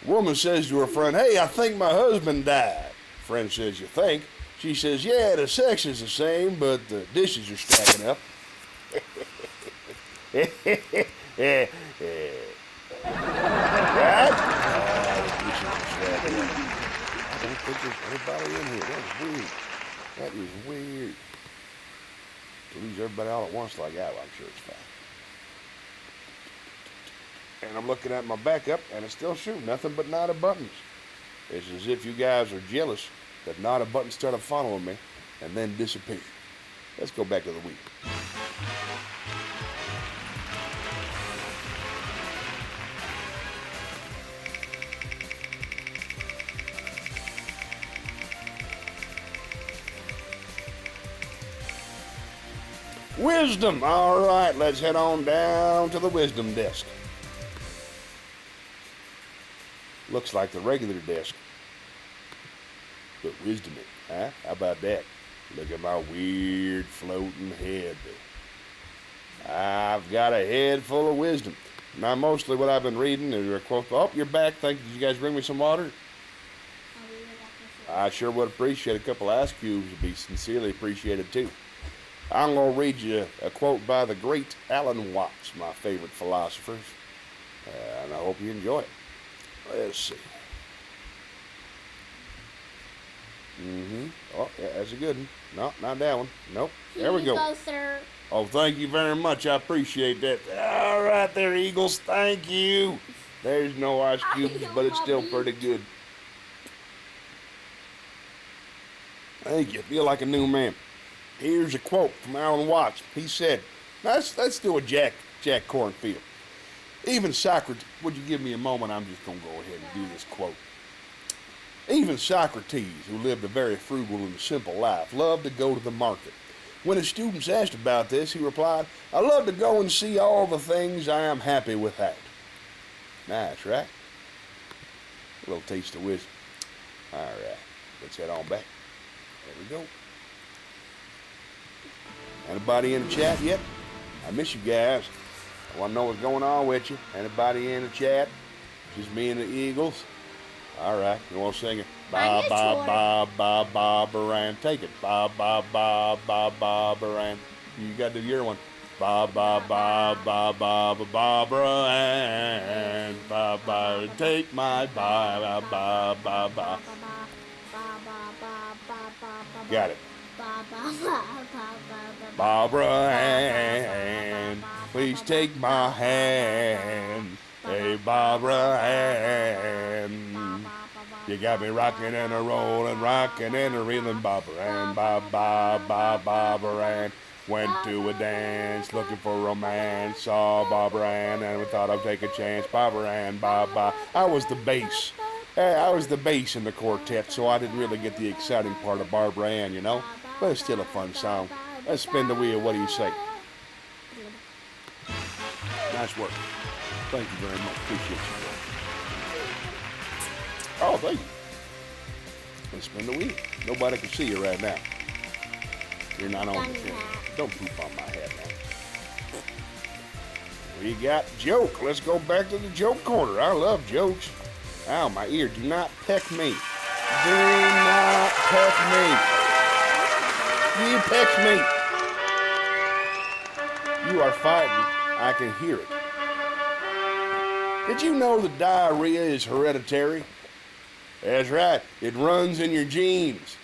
Woman says to her friend, "Hey, I think my husband died." Friend says, "You think?" She says, "Yeah, the sex is the same, but the dishes are stacking up." Right? I don't think there's anybody in here. That's weird. That is weird. To lose everybody all at once like that, well, I'm sure it's fine. And I'm looking at my backup, and it's still shooting. Nothing but not a buttons. It's as if you guys are jealous that not a button started following me and then disappeared. Let's go back to the week. Wisdom. All right, let's head on down to the wisdom desk. Looks like the regular desk, but wisdom it, huh? How about that? Look at my weird floating head. I've got a head full of wisdom. Now, mostly what I've been reading is a quote. Oh, you're back. Thank you. Did you guys bring me some water? I sure would appreciate a couple ice cubes. Would be sincerely appreciated too. I'm going to read you a quote by the great Alan Watts, my favorite philosophers, and I hope you enjoy it. Let's see. Oh, yeah, that's a good one. No, not that one. Nope. There we go. Sir. Oh, thank you very much. I appreciate that. All right there, Eagles. Thank you. There's no ice cubes, but it's still pretty good. Thank you. Feel like a new man. Here's a quote from Alan Watts. He said, let's do a Jack Cornfield. Even Socrates, would you give me a moment? I'm just going to go ahead and do this quote. Even Socrates, who lived a very frugal and simple life, loved to go to the market. When his students asked about this, he replied, "I love to go and see all the things I am happy without." Nice, right? A little taste of wisdom. All right, let's head on back. There we go. Anybody in the chat yet? I miss you guys. I want to know what's going on with you. Anybody in the chat? Just me and the Eagles? All right, you want to sing it? Ba ba ba ba ba Baran. Take it. Ba ba ba ba ba Baran. You got to do your one. Ba ba ba ba ba ba ba Baran. Ba ba. Take my ba ba ba ba. Got it. Barbara Ann, please take my hand. Hey, Barbara Ann, you got me rocking and a rolling, rocking and a reeling. Barbara Ann, Barbara Ann. Went to a dance looking for romance. Saw Barbara Ann and we thought I'd take a chance. Barbara Ann, ba. I was the bass. I was the bass in the quartet, so I didn't really get the exciting part of Barbara Ann, you know. But it's still a fun song. Let's spin the wheel. What do you say? Nice work. Thank you very much. Appreciate you. Oh, thank you. Let's spin the wheel. Nobody can see you right now. You're not on the camera. Don't poop on my head, man. We got joke. Let's go back to the joke corner. I love jokes. Ow, my ear. Do not peck me. Do not peck me. You peck me. You are fighting. I can hear it. Did you know that diarrhea is hereditary? That's right. It runs in your genes.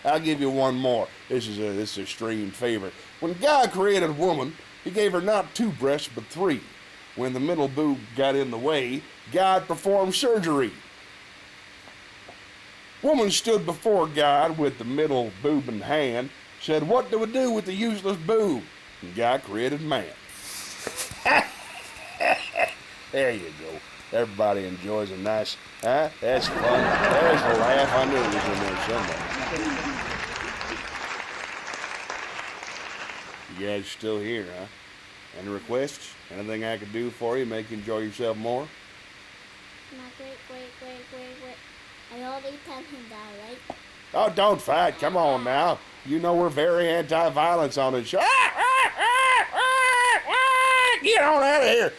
I'll give you one more. This is a extreme favorite. When God created woman, he gave her not 2 breasts, but 3. When the middle boob got in the way, God performed surgery. Woman stood before God with the middle boob in hand, said, "What do we do with the useless boob?" And God created man. There you go. Everybody enjoys a nice, huh? That's fun. There's a laugh. I knew it was in there somewhere. You guys are still here, huh? Any requests? Anything I could do for you, make you enjoy yourself more? Wait. I already tell him that, right? Oh, don't fight. Come on now. You know we're very anti-violence on this show. Get on out of here.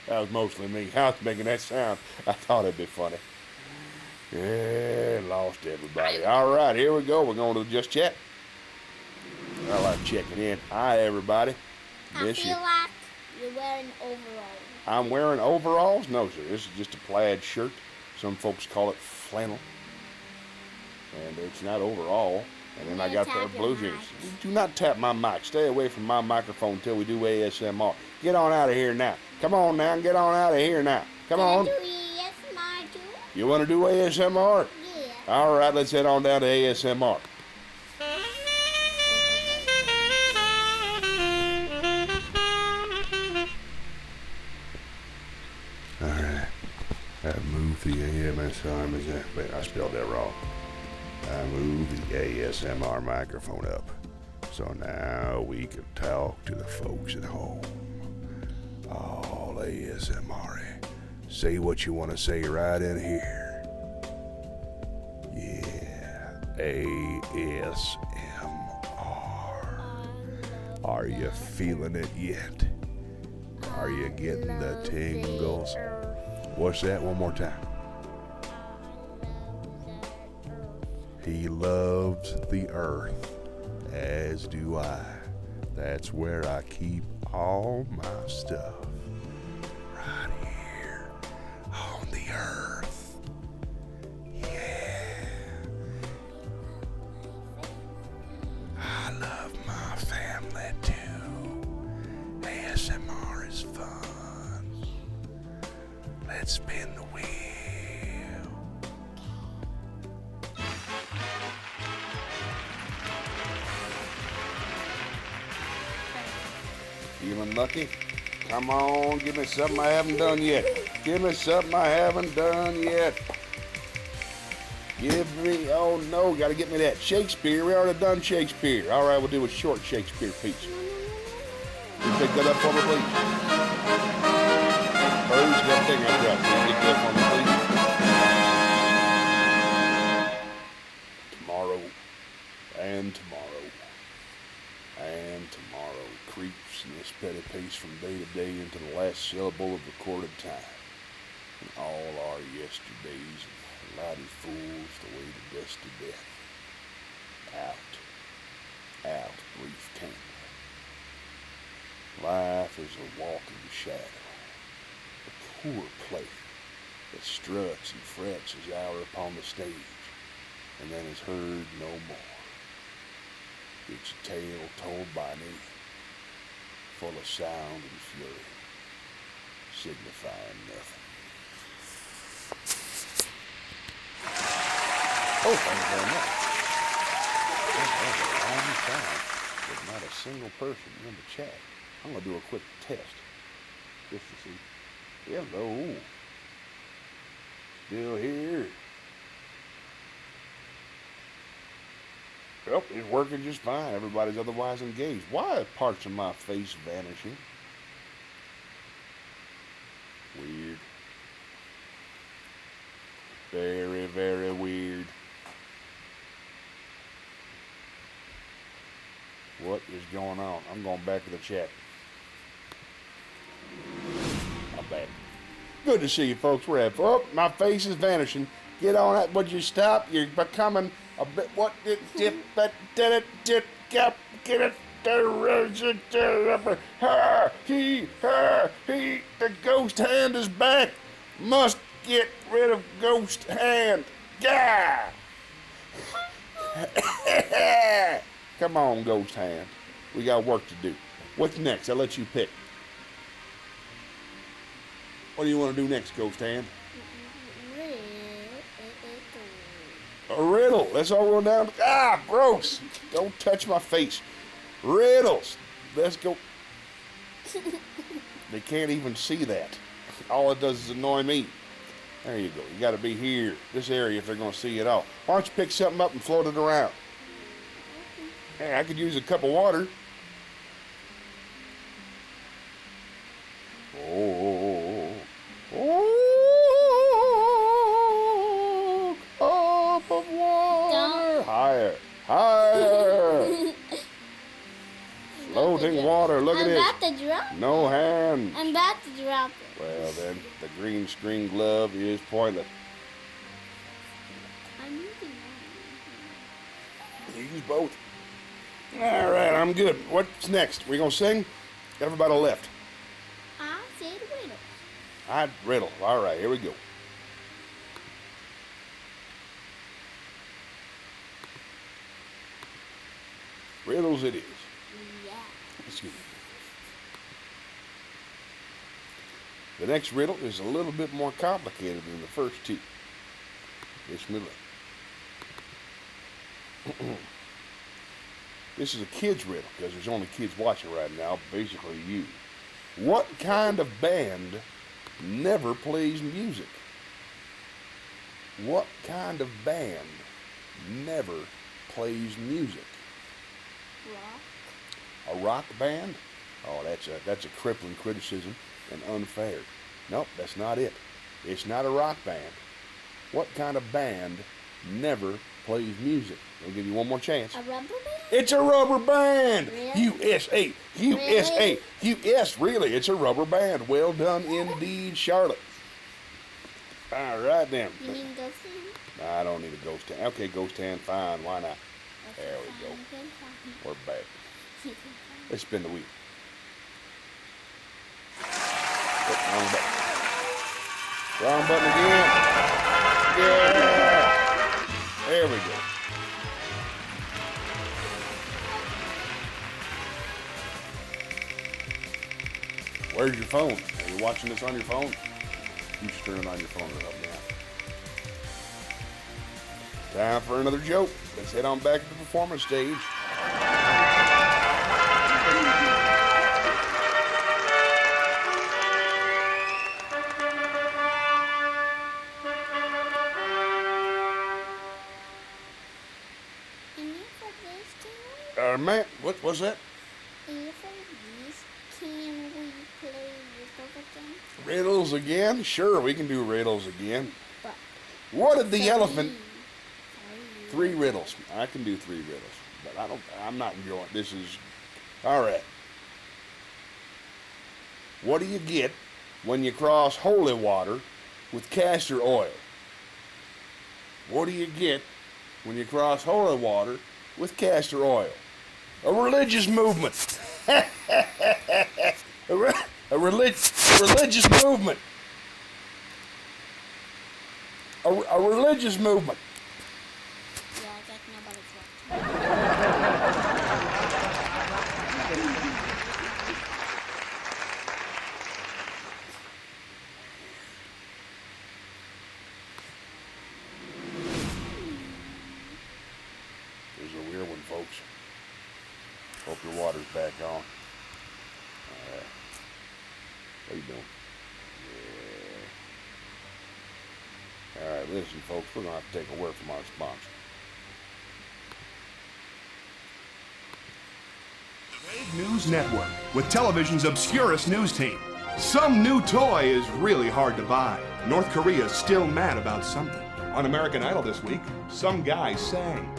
That was mostly me. I was making that sound. I thought it'd be funny. Yeah, lost everybody. All right, here we go. We're going to Just Chat. I like checking in. Hi, everybody. I feel like you're wearing overalls. I'm wearing overalls? No, sir. This is just a plaid shirt. Some folks call it flannel. And it's not overall. And then I got the blue jeans. Do not tap my mic. Stay away from my microphone until we do ASMR. Get on out of here now. Come on now. Get on out of here now. Come on. Can I do ASMR too? You want to do ASMR? Yeah. All right, let's head on down to ASMR. All right. I moved the ASMR. Wait, I spelled that wrong. I moved the ASMR microphone up. So now we can talk to the folks at home. All ASMR. Say what you want to say right in here. Yeah. ASMR. Are you feeling it yet? Are you getting the tingles? What's that? One more time. He loves the earth, as do I. That's where I keep all my stuff. Right here on the earth. Yeah. I love my family too. ASMR is fun. Let's spin the wheel. Feeling lucky? Come on, give me something I haven't done yet. Give me something I haven't done yet. Give me, oh no, gotta get me that. Shakespeare, we already done Shakespeare. All right, we'll do a short Shakespeare piece. You pick that up for me, please. Who's got a thing I dropped? Can you get that for me, please? Tomorrow, and tomorrow, and tomorrow creeps in this petty pace from day to day into the last syllable of recorded time. And all our yesterdays of laddie fools the way to dusty death. Out, brief candle. Life is a walking shadow, a poor player that struts and frets his hour upon the stage, and then is heard no more. It's a tale told by me, full of sound and fury, signifying nothing. Oh, thank you very much. That was a long time with not a single person in the chat. I'm going to do a quick test just to see. Hello. Still here. Well, it's working just fine. Everybody's otherwise engaged. Why are parts of my face vanishing? Weird. Very, very weird. What is going on? I'm going back to the chat. I'm back. Good to see you folks. We're at, oh, my face is vanishing. Get on that. Would you stop? You're becoming a bit, what did it, get it, her, he, the ghost hand is back. Must get rid of ghost hand. Yeah. Come on, ghost hand. We got work to do. What's next? I'll let you pick. What do you want to do next, ghost hand? A riddle. Let's all roll down. Ah, gross. Don't touch my face. Riddles. Let's go. They can't even see that. All it does is annoy me. There you go. You got to be here, this area, if they're going to see it all. Why don't you pick something up and float it around? Hey, I could use a cup of water. Oh, cup of water. Higher, higher. Floating water. Look at it. I'm about to drop it. No hands. I'm about to drop it. Well, then, the green string glove is pointless. I'm using one. Use both. All right, I'm good. What's next? We gonna sing? Everybody left. I said riddle. Riddle. All right, here we go. Riddles it is. Yeah. Excuse me. The next riddle is a little bit more complicated than the first two. Wish me luck. This is a kid's riddle because there's only kids watching right now, basically you. What kind of band never plays music? What kind of band never plays music? Rock. A rock band? Oh, that's a crippling criticism and unfair. Nope, that's not it. It's not a rock band. What kind of band never plays music? I'll give you one more chance. A rubber band? It's a rubber band. Really? USA. USA. Yes, really, it's a rubber band. Well done indeed, Charlotte. All right, then. You mean ghost hand? I don't need a ghost hand. Okay, ghost hand, fine. Why not? There we go. We're back. Let's spin the wheel. Oh, wrong button. Wrong button again. Yeah. There we go. Where's your phone? Are you watching this on your phone? You should turn it on your phone to help me out. Time for another joke. Let's head on back to the performance stage. Man, what's that? Can we play Riddles again? Riddles again? Sure, we can do riddles again. But What did the elephant... Three. 3 riddles. I can do 3 riddles. But I'm not enjoying this. All right. What do you get when you cross holy water with castor oil? What do you get when you cross holy water with castor oil? A religious movement. a religious movement. A religious movement. Yeah, I think nobody's watching. There's a weird one, folks. Hope your water's back on. What are you doing? Yeah. All right, listen, folks. We're going to have to take a word from our sponsor. Big News Network, with television's obscurest news team. Some new toy is really hard to buy. North Korea's still mad about something. On American Idol this week, some guy sang.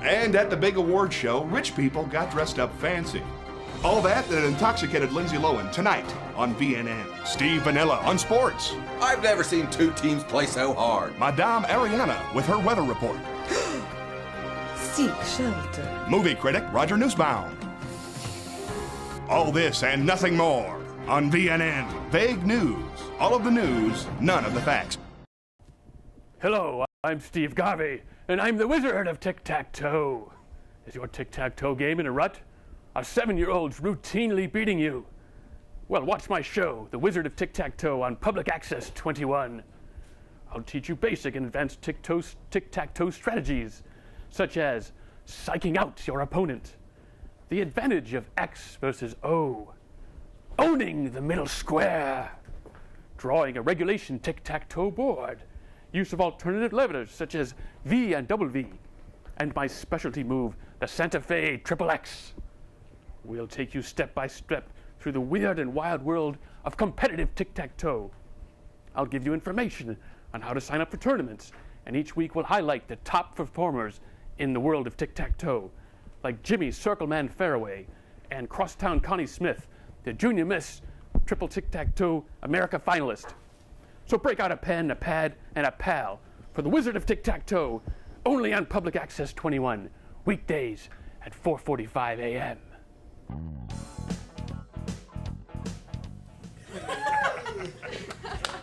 And at the big award show, rich people got dressed up fancy. All that and an intoxicated Lindsay Lohan tonight on VNN. Steve Vanilla on sports. I've never seen 2 teams play so hard. Madame Ariana with her weather report. Seek shelter. Movie critic Roger Nussbaum. All this and nothing more on VNN. Vague news. All of the news, none of the facts. Hello, I'm Steve Garvey, and I'm the wizard of tic-tac-toe. Is your tic-tac-toe game in a rut? Are 7-year-olds routinely beating you? Well, watch my show, The Wizard of Tic-Tac-Toe, on Public Access 21. I'll teach you basic and advanced tic-tac-toe strategies, such as psyching out your opponent, the advantage of X versus O, owning the middle square, drawing a regulation tic-tac-toe board, use of alternative levers such as V and double V, and my specialty move, the Santa Fe Triple X. We'll take you step by step through the weird and wild world of competitive tic-tac-toe. I'll give you information on how to sign up for tournaments, and each week we'll highlight the top performers in the world of tic-tac-toe, like Jimmy Circleman Fairway and Crosstown Connie Smith, the Junior Miss Triple Tic-Tac-Toe America finalist. So break out a pen, a pad, and a pal for the Wizard of Tic-Tac-Toe, only on Public Access 21, weekdays at 4:45 a.m.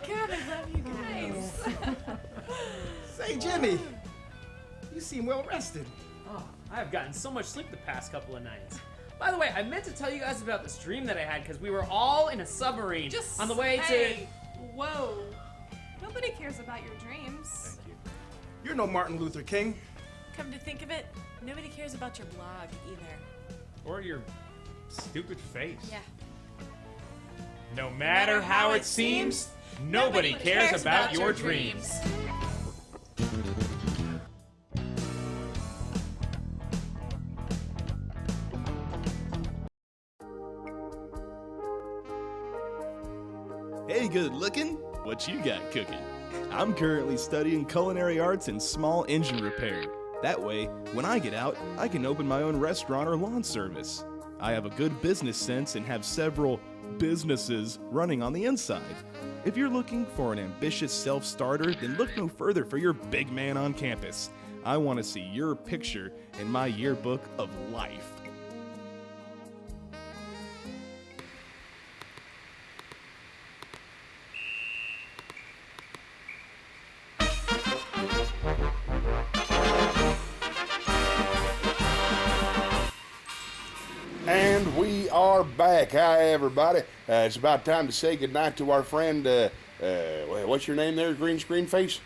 God, I love you guys. Say, Jimmy, you seem well rested. Oh, I've gotten so much sleep the past couple of nights. By the way, I meant to tell you guys about this dream that I had because we were all in a submarine on the way to... Whoa. Nobody cares about your dreams. Thank you. You're no Martin Luther King. Come to think of it, nobody cares about your blog either. Or your stupid face. Yeah. No matter how it seems, nobody cares about your dreams. Hey, good looking. What you got cooking? I'm currently studying culinary arts and small engine repair. That way, when I get out, I can open my own restaurant or lawn service. I have a good business sense and have several businesses running on the inside. If you're looking for an ambitious self-starter, then look no further for your big man on campus. I want to see your picture in my yearbook of life. And we are back. Hi, everybody. It's about time to say goodnight to our friend, what's your name there, green screen face?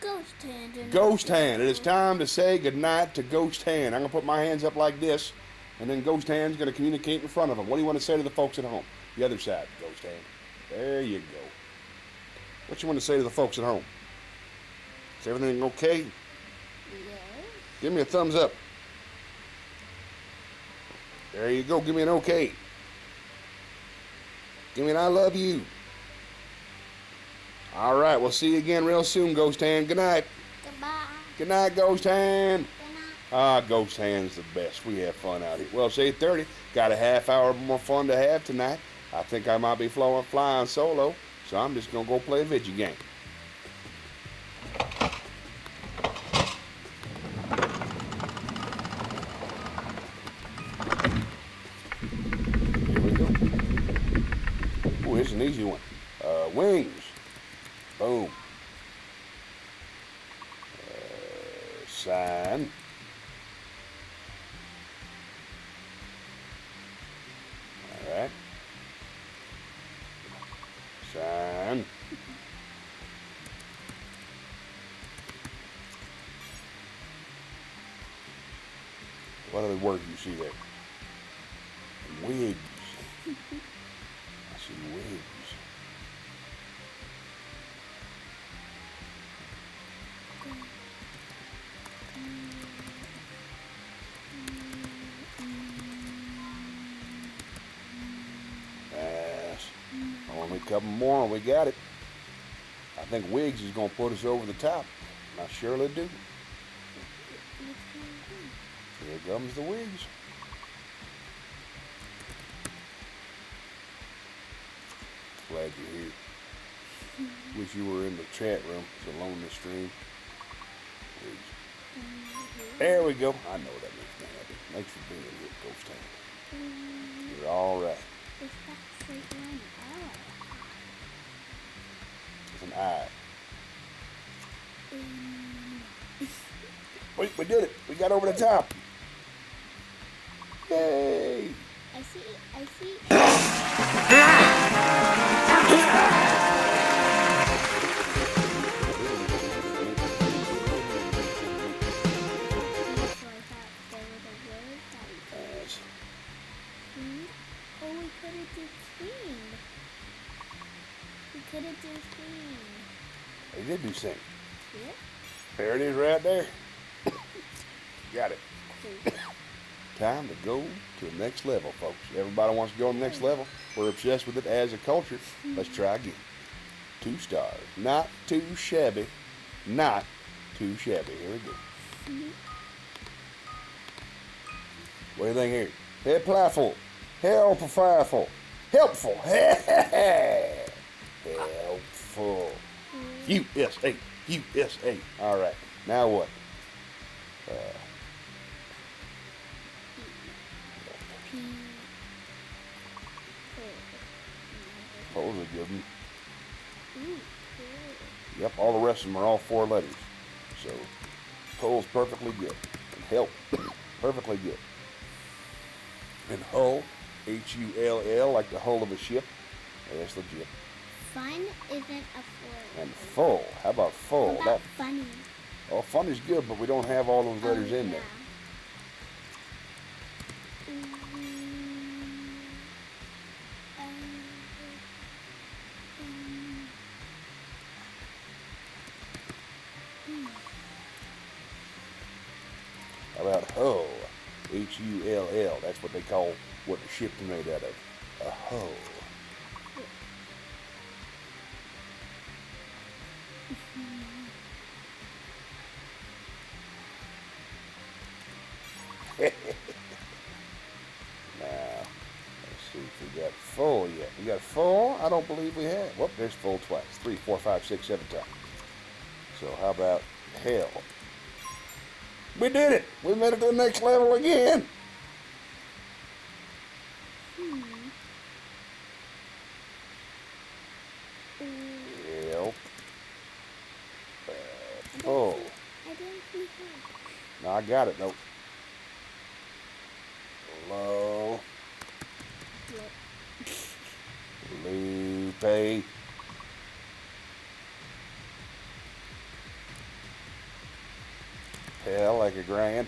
Ghost Hand. Ghost Hand. It is time to say goodnight to Ghost Hand. I'm going to put my hands up like this, and then Ghost Hand's going to communicate in front of them. What do you want to say to the folks at home? The other side, Ghost Hand. There you go. What you want to say to the folks at home? Is everything okay? Yeah. Give me a thumbs up. There you go. Give me an okay. Give me an I love you. All right. We'll see you again real soon, Ghost Hand. Good night. Goodbye. Good night, Ghost Hand. Good night. Ghost Hand's the best. We have fun out here. Well, it's 8:30. Got a half hour more fun to have tonight. I think I might be flying solo, so I'm just going to go play a video game. Here we go. Oh, here's an easy one. Wings. Boom. Sign. All right. Sign. What other word do you see there? Wigs. I see wigs. Only a couple more and we got it. I think wigs is going to put us over the top. I surely do. Here comes the wigs. Glad you're here. Wish you were in the chat room. It's a lonely stream. Wigs. There we go. I know that makes me happy. Thanks for being here, Ghost Hand. You're all right. It's an I. Wait, we did it. We got over the top. Yay. I see. They did do sing. Yeah. There it is right there. Got it. Time to go to the next level, folks. Everybody wants to go to the next level. We're obsessed with it as a culture. Let's try again. 2 stars. Not too shabby. Not too shabby. Here we go. What do you think here? Helpful. Helpful. Helpful. Helpful. USA. USA. All right. Now what? Pole's a good one. Yep, all the rest of them are all 4 letters. So, pole's perfectly good. And help, perfectly good. And hull, H-U-L-L, like the hull of a ship. Yeah, that's legit. Fun isn't a word. And full. How about full? What about funny? Oh, funny's good, but we don't have all those letters in there. How about hull? H-U-L-L. That's what they call what the ship's made out of. A hull. Now, let's see if we got full yet. We got full? I don't believe we have. Whoop, there's full twice. 3, 4, 5, 6, 7 times. So how about hell? We did it! We made it to the next level again! Help. Full. No, I got it. Nope. Low. Lupe. Hell, like a grand.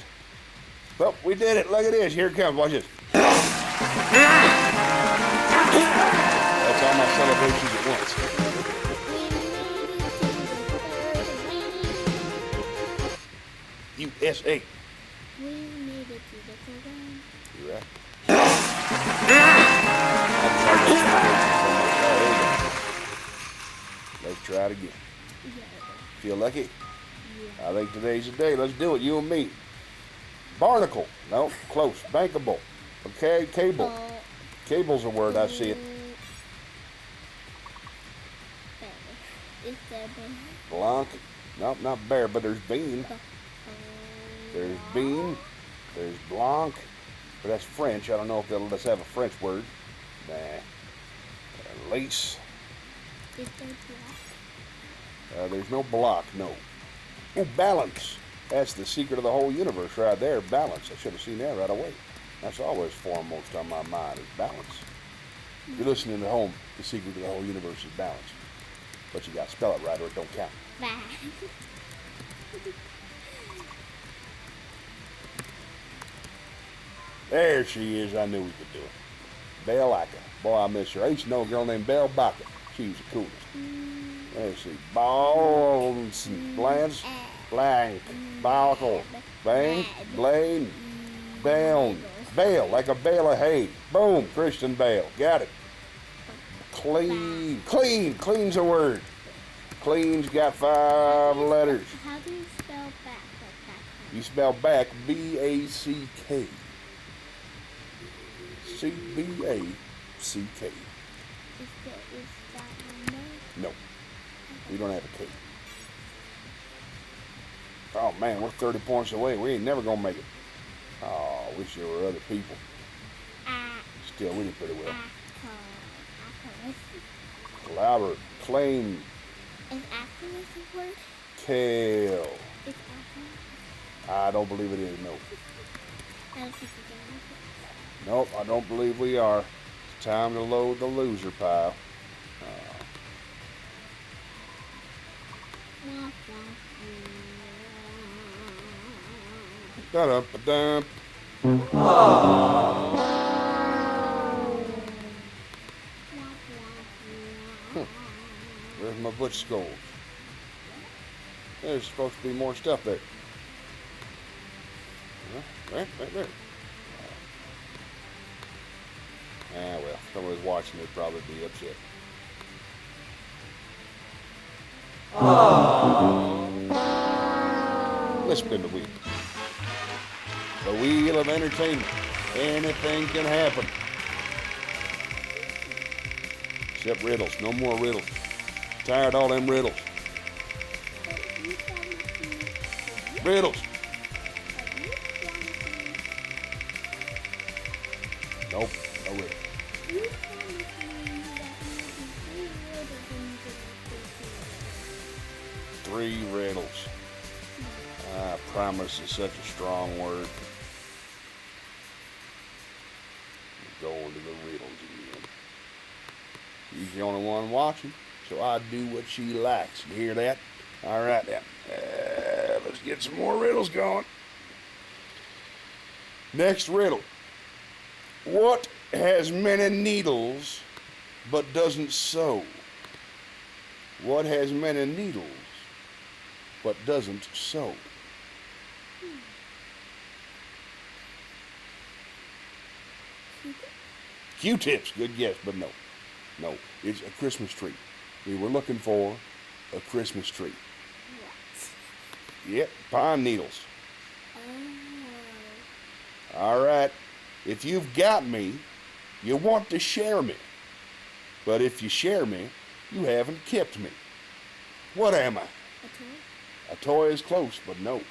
Well, we did it. Look at this. Here it comes. Watch this. That's all my celebrations at once. USA. We made it to the program. You right? try it again. Feel lucky? I think today's the day. Let's do it, you and me. Barnacle. No, close. Bankable. Okay, cable. Cable's a word, I see it. Blanc. Nope, not bear, but there's bean. There's bean. There's blanc. But that's French. I don't know if they'll let us have a French word. Nah. Lace. There's no block, no. Oh, balance. That's the secret of the whole universe right there, balance. I should have seen that right away. That's always foremost on my mind, is balance. If you're listening at home, the secret of the whole universe is balance. But you got to spell it right or it don't count. There she is. I knew we could do it. Belle Aka. Boy, I miss her. I used to know a girl named Belle Baca. She was the coolest. Let's see. Balls and Blanche. Blank. Balkle. Bank. Blaine. Bound. Bale. Like a bale of hay. Boom. Christian Bale. Got it. Clean. Clean. Clean's a word. Clean's got 5 letters. How do you spell back? You spell back B-A-C-K. C-B-A-C-K. Is that number? No. We don't have a K. Oh man, we're 30 points away. We ain't never gonna make it. Oh, I wish there were other people. Still, we did pretty well. Collaborate. Claim. Is activist a word? Kale. Is activist? I don't believe it is, no. I don't think we're gonna make it. Nope, I don't believe we are. It's time to load the loser pile. Da-dum-ba-dum. Where's my butch skulls? There's supposed to be more stuff there. Right there. Ah, well, if somebody's watching, they'd probably be upset. Let's spin the wheel. The wheel of entertainment. Anything can happen. Except riddles. No more riddles. Tired of all them riddles. Riddles. Nope, no riddle. 3 riddles. I promise is such a strong word. We're going to the riddles again. She's the only one watching, so I do what she likes. You hear that? All right, now. Let's get some more riddles going. Next riddle. What has many needles but doesn't sew? What has many needles but doesn't sew? Q-tips, good guess, but no. No, it's a Christmas tree. We were looking for a Christmas tree. Yep, pine needles. All right. If you've got me, you want to share me. But if you share me, you haven't kept me. What am I? A toy? A toy is close, but no.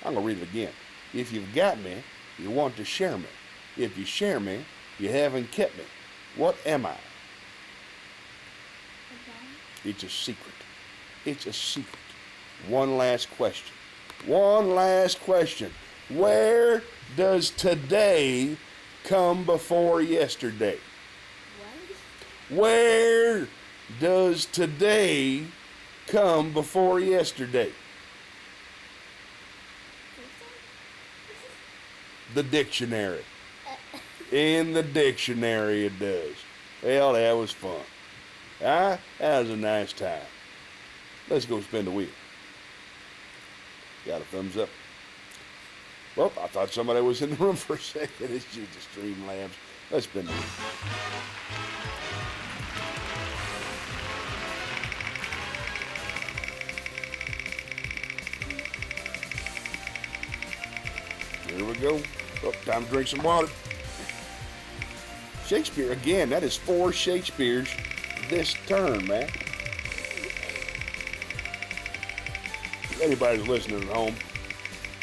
I'm going to read it again. If you've got me, you want to share me. If you share me, you haven't kept me. What am I? It's a secret. It's a secret. One last question. One last question. Where does today come before yesterday? What? Where does today come before yesterday? The dictionary. In the dictionary it does. Well, that was fun. That was a nice time. Let's go spin the wheel. Got a thumbs up. Well, I thought somebody was in the room for a second. It's just the Streamlabs. Let's spin the wheel. go. Oh, time to drink some water. Shakespeare, again, that is 4 Shakespeares this turn, man. If anybody's listening at home,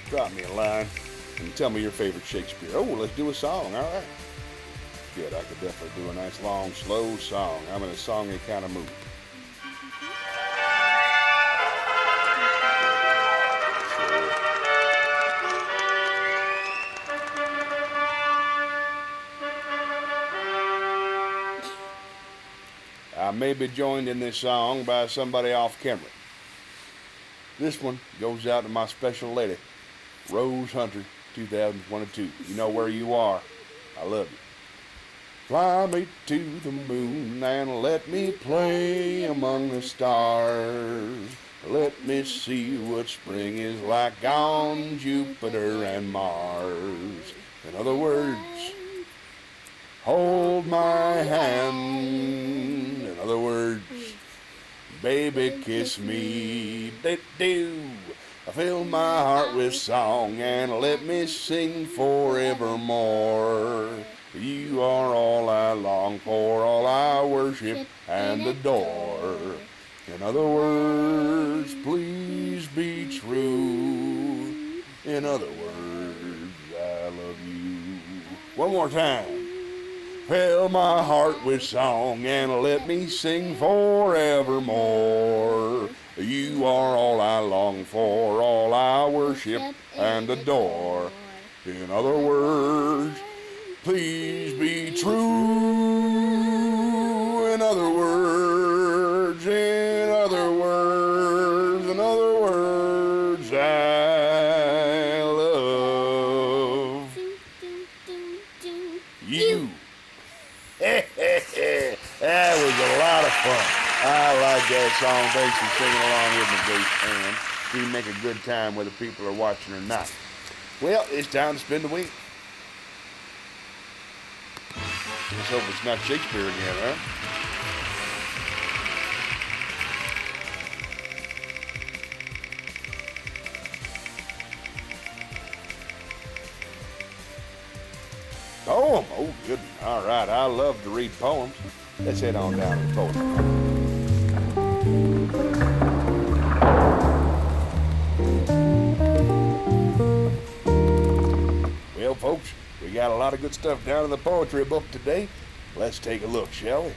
drop me a line and tell me your favorite Shakespeare. Oh, let's do a song, all right. Good, I could definitely do a nice, long, slow song. I'm in a songy kind of mood. I may be joined in this song by somebody off camera. This one goes out to my special lady, Rose Hunter, 2022. You know where you are. I love you. Fly me to the moon and let me play among the stars. Let me see what spring is like on Jupiter and Mars. In other words, hold my hand. In other words, baby, kiss me. Do. Fill my heart with song and let me sing forevermore. You are all I long for, all I worship and adore. In other words, please be true. In other words, I love you. One more time. Fill my heart with song and let me sing forevermore. You are all I long for, all I worship and adore. In other words, please be true. In other words, in other words, in other words, I love you. That was a lot of fun. I like that song. Thanks for singing along with me, bass band. You make a good time whether people are watching or not. Well, it's time to spend the week. Let's hope it's not Shakespeare again, huh? Poem? Oh, good. All right, I love to read poems. Let's head on down to the poetry. Well, folks, we got a lot of good stuff down in the poetry book today. Let's take a look, shall we?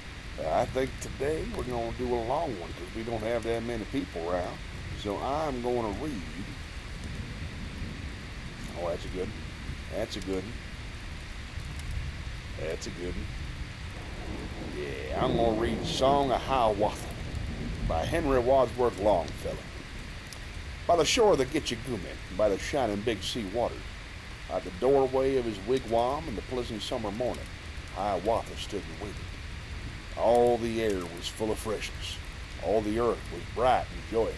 I think today we're going to do a long one because we don't have that many people around. So I'm going to read. Oh, that's a good one. That's a good one. That's a good one. Yeah, I'm going to read Song of Hiawatha by Henry Wadsworth Longfellow. By the shore of the Gitchagumi, by the shining big sea water, at the doorway of his wigwam in the pleasant summer morning, Hiawatha stood and waited. All the air was full of freshness. All the earth was bright and joyous.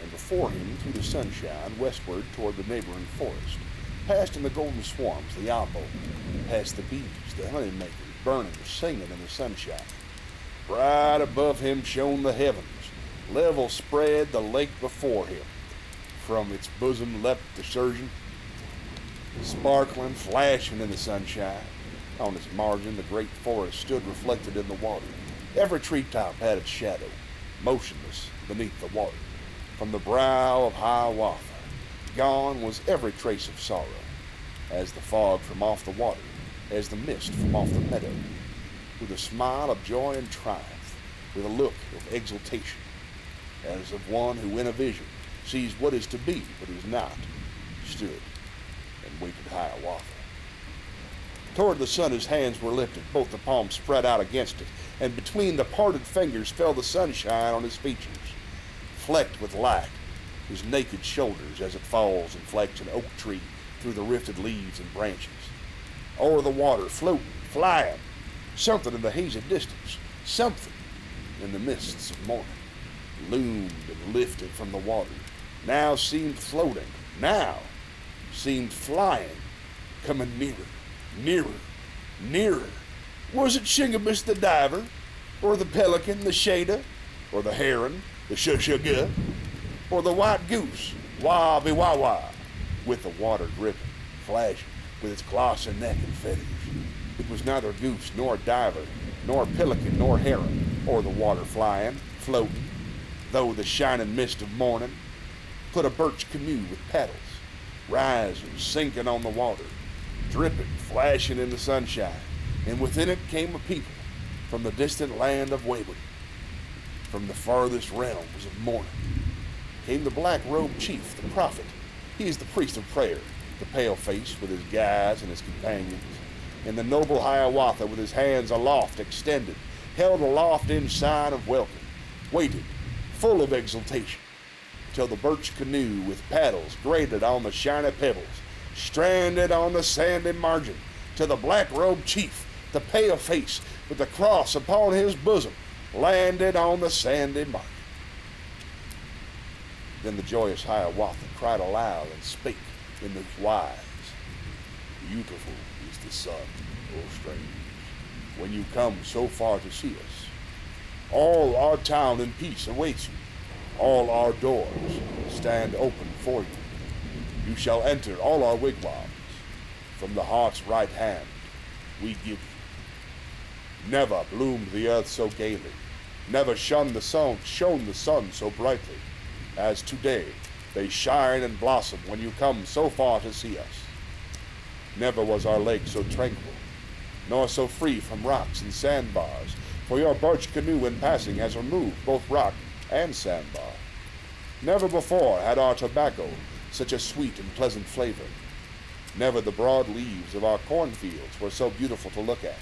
And before him, through the sunshine, westward toward the neighboring forest, passed in the golden swarms the owl, past the bees, the honeymakers, burning, singing in the sunshine. Bright above him shone the heavens, level spread the lake before him. From its bosom leapt the surgeon, sparkling, flashing in the sunshine. On its margin the great forest stood reflected in the water. Every treetop had its shadow, motionless beneath the water. From the brow of Hiawatha, gone was every trace of sorrow, as the fog from off the water, as the mist from off the meadow. With a smile of joy and triumph, with a look of exultation, as of one who in a vision sees what is to be but is not, stood and waited Hiawatha. Toward the sun his hands were lifted, both the palms spread out against it, and between the parted fingers fell the sunshine on his features, flecked with light, his naked shoulders as it falls and flecks an oak tree through the rifted leaves and branches. O'er the water, floating, flying, something in the hazy distance, something in the mists of morning, loomed and lifted from the water, now seemed floating, now seemed flying, coming nearer, nearer, nearer. Was it Shingebis the diver, or the pelican, the shada, or the heron, the shushuga, or the white goose, wah-be-wah-wah, with the water dripping, flashing with its glossy neck and feathers. It was neither goose, nor diver, nor pelican, nor heron, or the water flying, floating, though the shining mist of morning put a birch canoe with paddles, rising, sinking on the water, dripping, flashing in the sunshine, and within it came a people from the distant land of Wayward. From the farthest realms of morning came the black-robed chief, the prophet. He is the priest of prayer, the pale-face with his guides and his companions, and the noble Hiawatha with his hands aloft extended, held aloft in sign of welcome, waited, full of exultation, till the birch canoe with paddles grated on the shiny pebbles, stranded on the sandy margin, till the black-robed chief, the pale-face with the cross upon his bosom, landed on the sandy margin. Then the joyous Hiawatha cried aloud and spake in these wise, Beautiful is the sun, O strangers, when you come so far to see us. All our town in peace awaits you. All our doors stand open for you. You shall enter all our wigwams. From the heart's right hand we give you. Never bloomed the earth so gaily, never shone the sun so brightly, as today they shine and blossom when you come so far to see us. Never was our lake so tranquil, nor so free from rocks and sandbars, for your birch canoe in passing has removed both rock and sandbar. Never before had our tobacco such a sweet and pleasant flavor. Never the broad leaves of our cornfields were so beautiful to look at,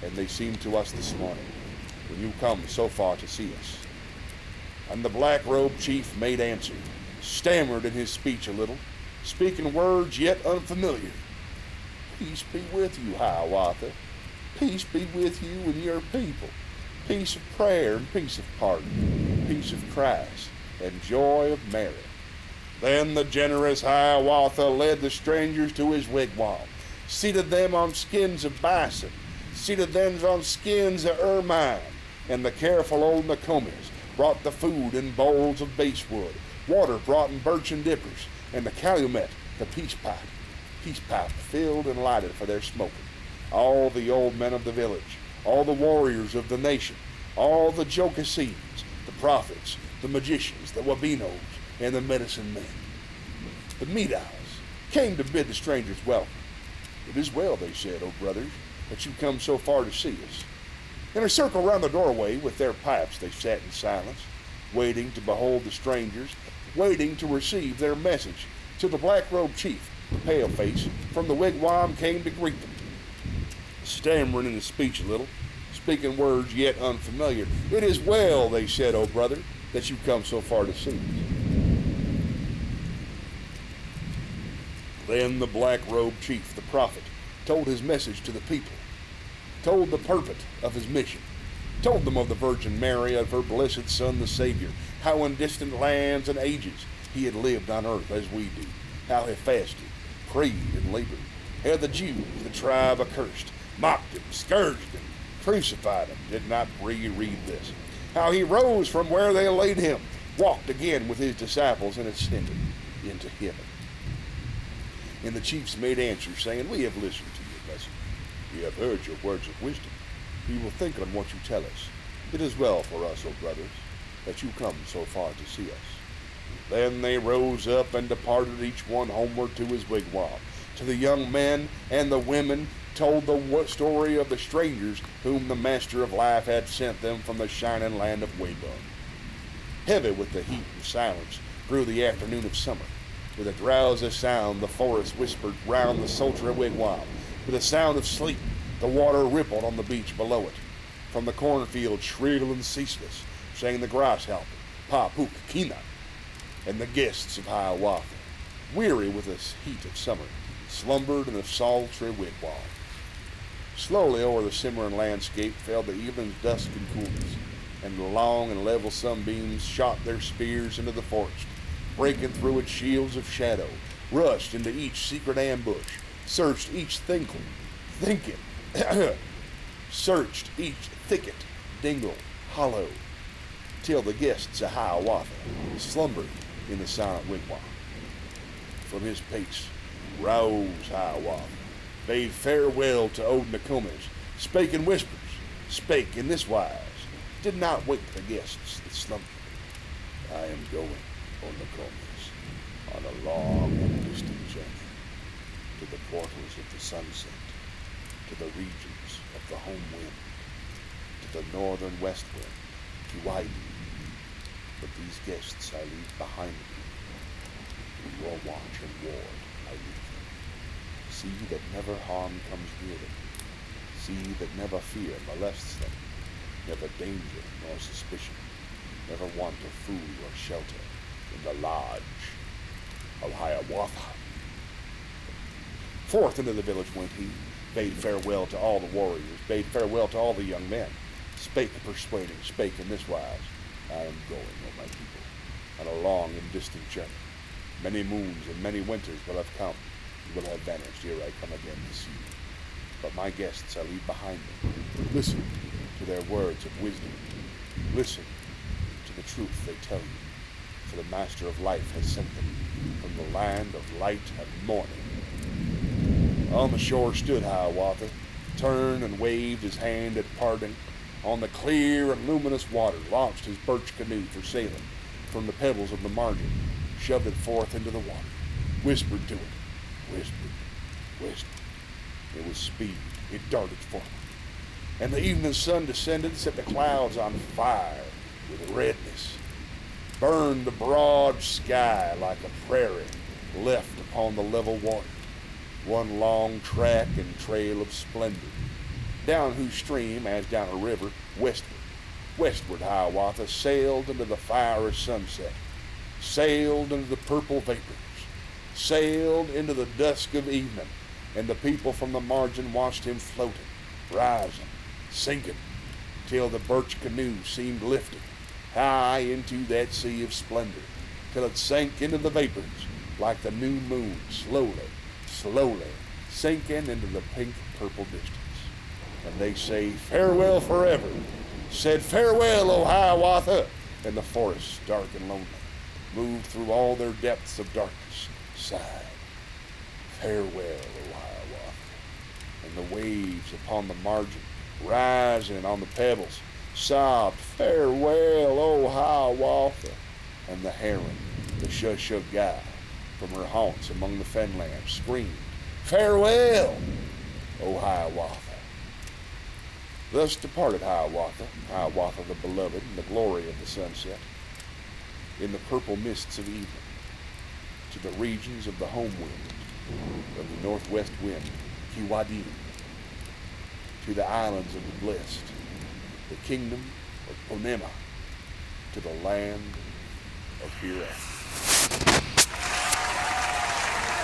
and they seem to us this morning, when you come so far to see us. And the black-robed chief made answer, stammered in his speech a little, speaking words yet unfamiliar. Peace be with you, Hiawatha. Peace be with you and your people. Peace of prayer and peace of pardon. Peace of Christ and joy of Mary. Then the generous Hiawatha led the strangers to his wigwam, seated them on skins of bison, seated them on skins of ermine, and the careful old Nokomis brought the food in bowls of basswood, water brought in birchen dippers, and the calumet, the peace pipe filled and lighted for their smoking. All the old men of the village, all the warriors of the nation, all the Jokasines, the prophets, the magicians, the Wabinos, and the medicine men. The meat owls came to bid the strangers welcome. It is well, they said, O brothers, that you come so far to see us. In a circle round the doorway with their pipes they sat in silence, waiting to behold the strangers, waiting to receive their message, till the black-robed chief, the pale-face, from the wigwam came to greet them. Stammering in his speech a little, speaking words yet unfamiliar. It is well, they said, O brother, that you come so far to see us. Then the black-robed chief, the prophet, told his message to the people, told the purport of his mission, told them of the Virgin Mary, of her blessed Son, the Savior, how in distant lands and ages he had lived on earth as we do, how he fasted, prayed, and labored, how the Jews, the tribe accursed, mocked him, scourged him, crucified him. Did not read this. How he rose from where they laid him, walked again with his disciples, and ascended into heaven. And the chiefs made answer, saying, We have listened to your message. We have heard your words of wisdom. We will think on what you tell us. It is well for us, O brothers, that you come so far to see us. Then they rose up and departed, each one homeward to his wigwam. To the young men and the women told the story of the strangers whom the Master of Life had sent them from the shining land of Waybun. Heavy with the heat and silence grew the afternoon of summer. With a drowsy sound the forest whispered round the sultry wigwam. With a sound of sleep the water rippled on the beach below it. From the cornfield, shrill and ceaseless, sang the grasshopper, Pa-Pook, Kina, and the guests of Hiawatha, weary with the heat of summer, slumbered in the sultry wigwam. Slowly over the simmering landscape fell the evening's dusk and coolness, and the long and level sunbeams shot their spears into the forest, breaking through its shields of shadow, rushed into each secret ambush, searched each searched each thicket, dingle, hollow, till the guests of Hiawatha slumbered in the silent wigwam. From his pace Rose Hiawatha bade farewell to Odin spake in whispers, spake in this wise, did not wake the guests that slumbered. I am going, Odin on a long and distant journey, to the portals of the sunset, to the regions of the home wind, to the northern west wind, to widen. But these guests I leave behind me. In your watch and ward I leave them. See that never harm comes near them. See that never fear molests them. Never danger nor suspicion. Never want of food or shelter in the lodge of Hiawatha. Forth into the village went he, bade farewell to all the warriors, bade farewell to all the young men, spake persuading, spake in this wise, I am going, O my people, on a long and distant journey. Many moons and many winters will have come, and will have vanished ere I come again to see you. But my guests I leave behind me. Listen to their words of wisdom. Listen to the truth they tell you, for the Master of Life has sent them from the land of light and morning. On the shore stood Hiawatha, turned and waved his hand at parting. On the clear and luminous water launched his birch canoe for sailing. From the pebbles of the margin, shoved it forth into the water, whispered to it, whispered, whispered. It was speed, it darted forward. And the evening sun descended, set the clouds on fire with redness, burned the broad sky like a prairie left upon the level water, one long track and trail of splendor, down whose stream, as down a river, westward Hiawatha sailed into the fire of sunset, sailed into the purple vapors, sailed into the dusk of evening, and the people from the margin watched him floating, rising, sinking, till the birch canoe seemed lifted high into that sea of splendor, till it sank into the vapors like the new moon, slowly sinking into the pink-purple distance. And they say, farewell forever, said farewell, O Hiawatha, and the forests dark and lonely moved through all their depths of darkness, sighed, farewell, O Hiawatha, and the waves upon the margin, rising on the pebbles, sobbed, farewell, O Hiawatha, and the heron, the Shushugai, from her haunts among the fenlands, screamed, farewell, O Hiawatha. Thus departed Hiawatha, Hiawatha the beloved, in the glory of the sunset, in the purple mists of evening, to the regions of the home wind, of the northwest wind, Kiwadin, to the islands of the blessed, the kingdom of Ponema, to the land of hereafter.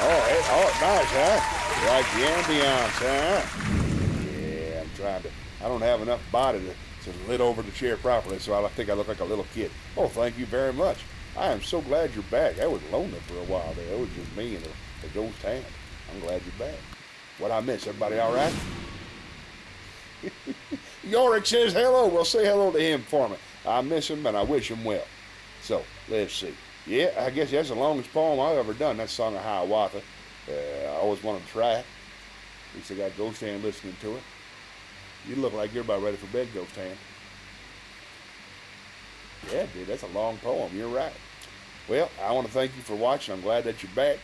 Oh, nice, huh? Like the ambiance, huh? Yeah, I'm trying to. I don't have enough body to lit over the chair properly, so I think I look like a little kid. Oh, thank you very much. I am so glad you're back. I was lonely for a while there. It was just me and a ghost hand. I'm glad you're back. What I miss? Everybody all right? Yorick says hello. Well, say hello to him for me. I miss him and I wish him well. So, let's see. Yeah, I guess that's the longest poem I've ever done. That song of Hiawatha. I always wanted to try it. At least I got Ghost Hand listening to it. You look like you're about ready for bed, Ghost Hand. Yeah, dude, that's a long poem. You're right. Well, I want to thank you for watching. I'm glad that you're back.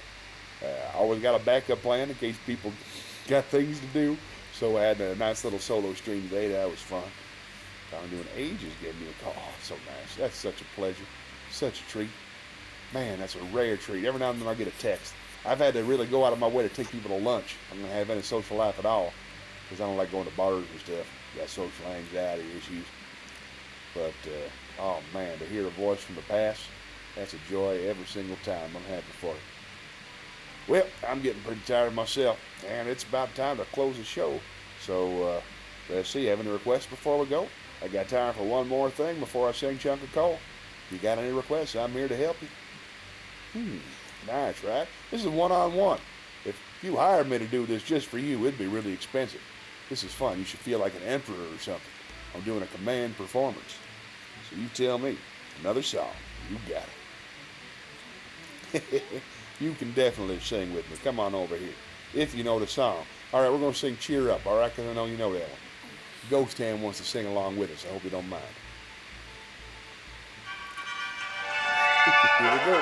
I always got a backup plan in case people got things to do. So I had a nice little solo stream today. That was fun. I'm doing ages getting me a call. Oh, so nice. That's such a pleasure. Such a treat. Man, that's a rare treat. Every now and then I get a text. I've had to really go out of my way to take people to lunch. I don't have any social life at all because I don't like going to bars and stuff. Got social anxiety issues. But, oh man, to hear a voice from the past, that's a joy every single time. I'm happy for it. Well, I'm getting pretty tired myself, and it's about time to close the show. So, let's see, have any requests before we go? I got time for one more thing before I sing Chunk of Coal. If you got any requests, I'm here to help you. Nice, right? This is one-on-one. If you hired me to do this just for you, it'd be really expensive. This is fun. You should feel like an emperor or something. I'm doing a command performance. So you tell me. Another song. You got it. you can definitely sing with me. Come on over here, if you know the song. All right, we're going to sing Cheer Up, all right, because I know you know that one. Ghost Hand wants to sing along with us. I hope you don't mind. Here we go.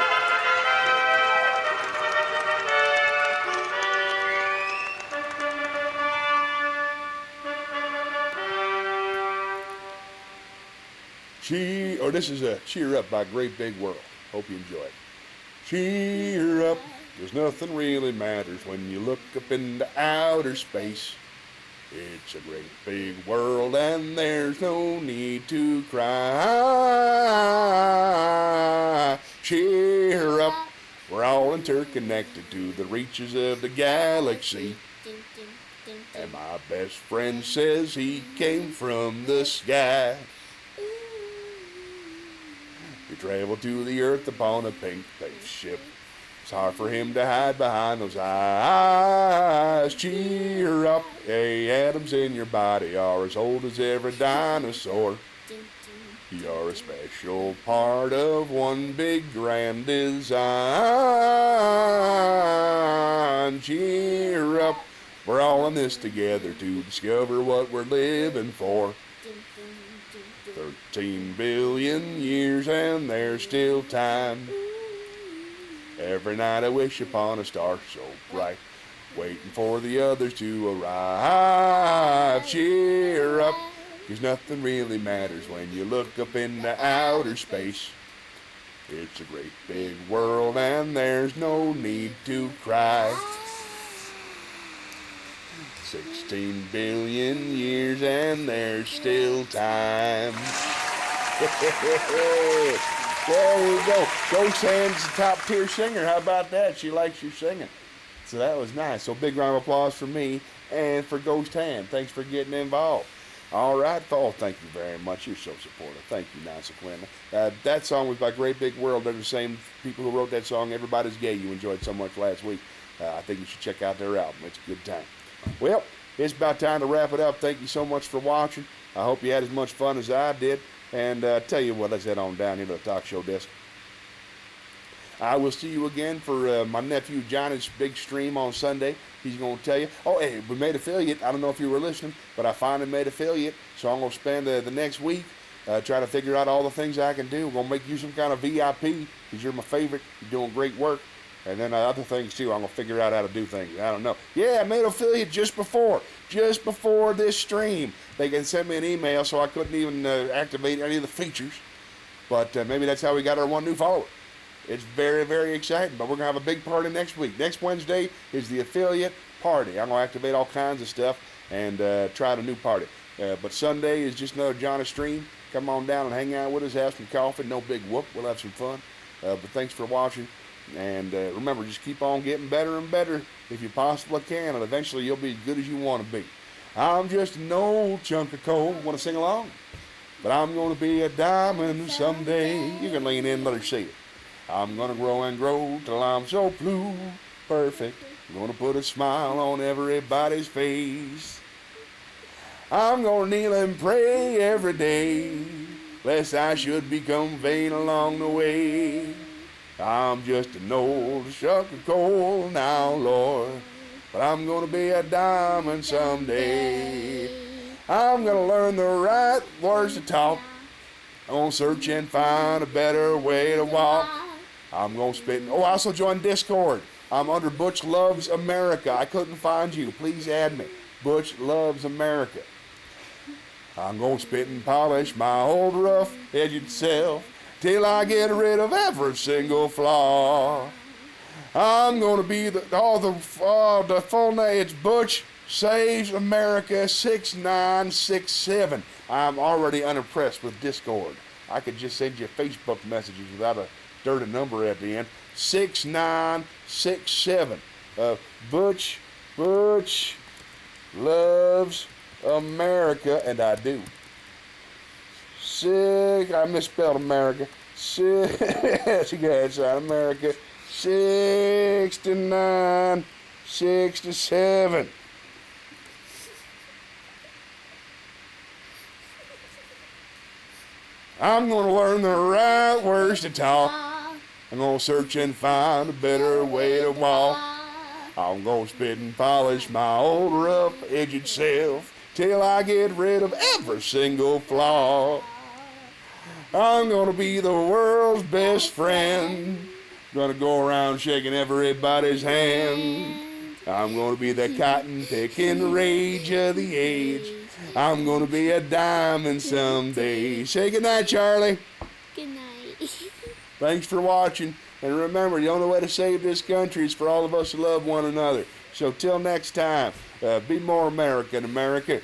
This is a Cheer Up by Great Big World. Hope you enjoy it. Cheer up, 'cause nothing really matters when you look up into outer space. It's a great big world and there's no need to cry. Cheer up, we're all interconnected to the reaches of the galaxy. And my best friend says he came from the sky. He traveled to the earth upon a pink spaceship. It's hard for him to hide behind those eyes. Cheer up, hey, atoms in your body are as old as every dinosaur. You're a special part of one big grand design. Cheer up, we're all in this together to discover what we're living for. 13 billion years and there's still time. Every night I wish upon a star so bright, waiting for the others to arrive. Cheer up, 'cause nothing really matters when you look up into outer space. It's a great big world and there's no need to cry. 16 billion years and there's still time. There you go. Ghost Hand's a top tier singer. How about that? She likes your singing. So that was nice. So big round of applause for me and for Ghost Hand. Thanks for getting involved. All right, Paul, thank you very much. You're so supportive. Thank you, Nancy Quinn. That song was by Great Big World. They're the same people who wrote that song, Everybody's Gay, you enjoyed so much last week. I think you should check out their album. It's a good time. Well, it's about time to wrap it up. Thank you so much for watching. I hope you had as much fun as I did. And tell you what, let's head on down here to the talk show desk. I will see you again for my nephew Johnny's big stream on Sunday. He's going to tell you. Oh, hey, we made affiliate. I don't know if you were listening, but I finally made affiliate. So I'm going to spend the next week trying to figure out all the things I can do. We're going to make you some kind of VIP because you're my favorite. You're doing great work. And then other things too. I'm going to figure out how to do things. I don't know. Yeah, I made affiliate just before this stream. They can send me an email, so I couldn't even activate any of the features. But maybe that's how we got our one new follower. It's very, very exciting. But we're going to have a big party next week. Next Wednesday is the affiliate party. I'm going to activate all kinds of stuff and try out a new party. But Sunday is just another Johnny stream. Come on down and hang out with us, have some coffee. No big whoop. We'll have some fun. But thanks for watching. And remember, just keep on getting better and better if you possibly can, and eventually you'll be as good as you want to be. I'm just an old chunk of coal. Want to sing along? But I'm going to be a diamond someday. You can lean in and let her see it. I'm going to grow and grow till I'm so blue perfect. I'm going to put a smile on everybody's face. I'm going to kneel and pray every day, lest I should become vain along the way. I'm just an old chunk of coal now, Lord, but I'm going to be a diamond someday. I'm going to learn the right words to talk. I'm going to search and find a better way to walk. I'm going to spit. Oh, I also joined Discord. I'm under Butch Loves America. I couldn't find you. Please add me. Butch Loves America. I'm going to spit and polish my old rough-edged self till I get rid of every single flaw. I'm going to be the full name. It's Butch Saves America 6967. I'm already unimpressed with Discord. I could just send you Facebook messages without a dirty number at the end. 6967. Butch Loves America, and I do. I misspelled America. America. 6967. I'm going to learn the right words to talk. I'm gonna search and find a better way to walk. I'm gonna spit and polish my old rough-edged self till I get rid of every single flaw. I'm gonna be the world's best friend. Gonna go around shaking everybody's hand. I'm gonna be the cotton-picking rage of the age. I'm gonna be a diamond someday. Say goodnight, Charlie. Good night. Thanks for watching. And remember, the only way to save this country is for all of us to love one another. So till next time, be more American, America.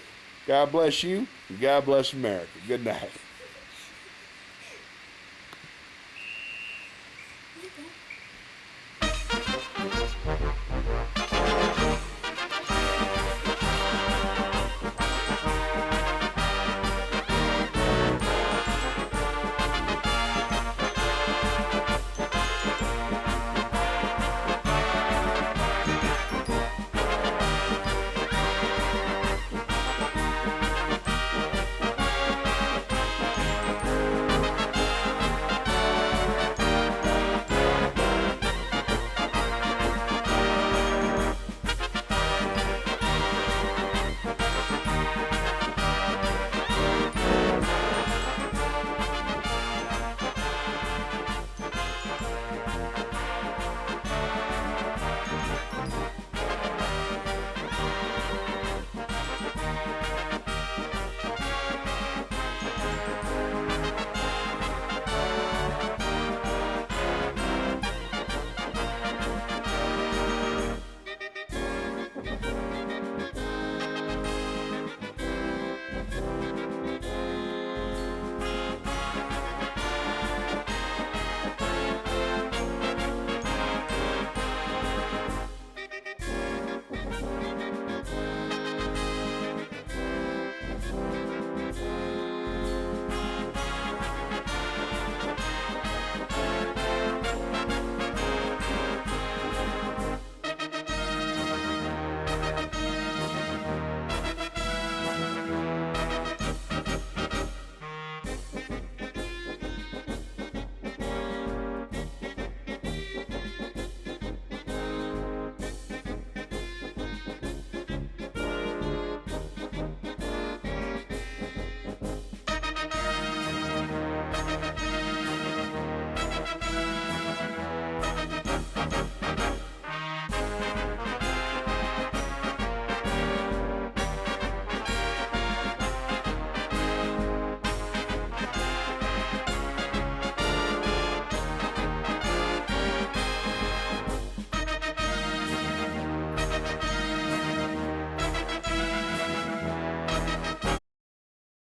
God bless you, and God bless America. Good night.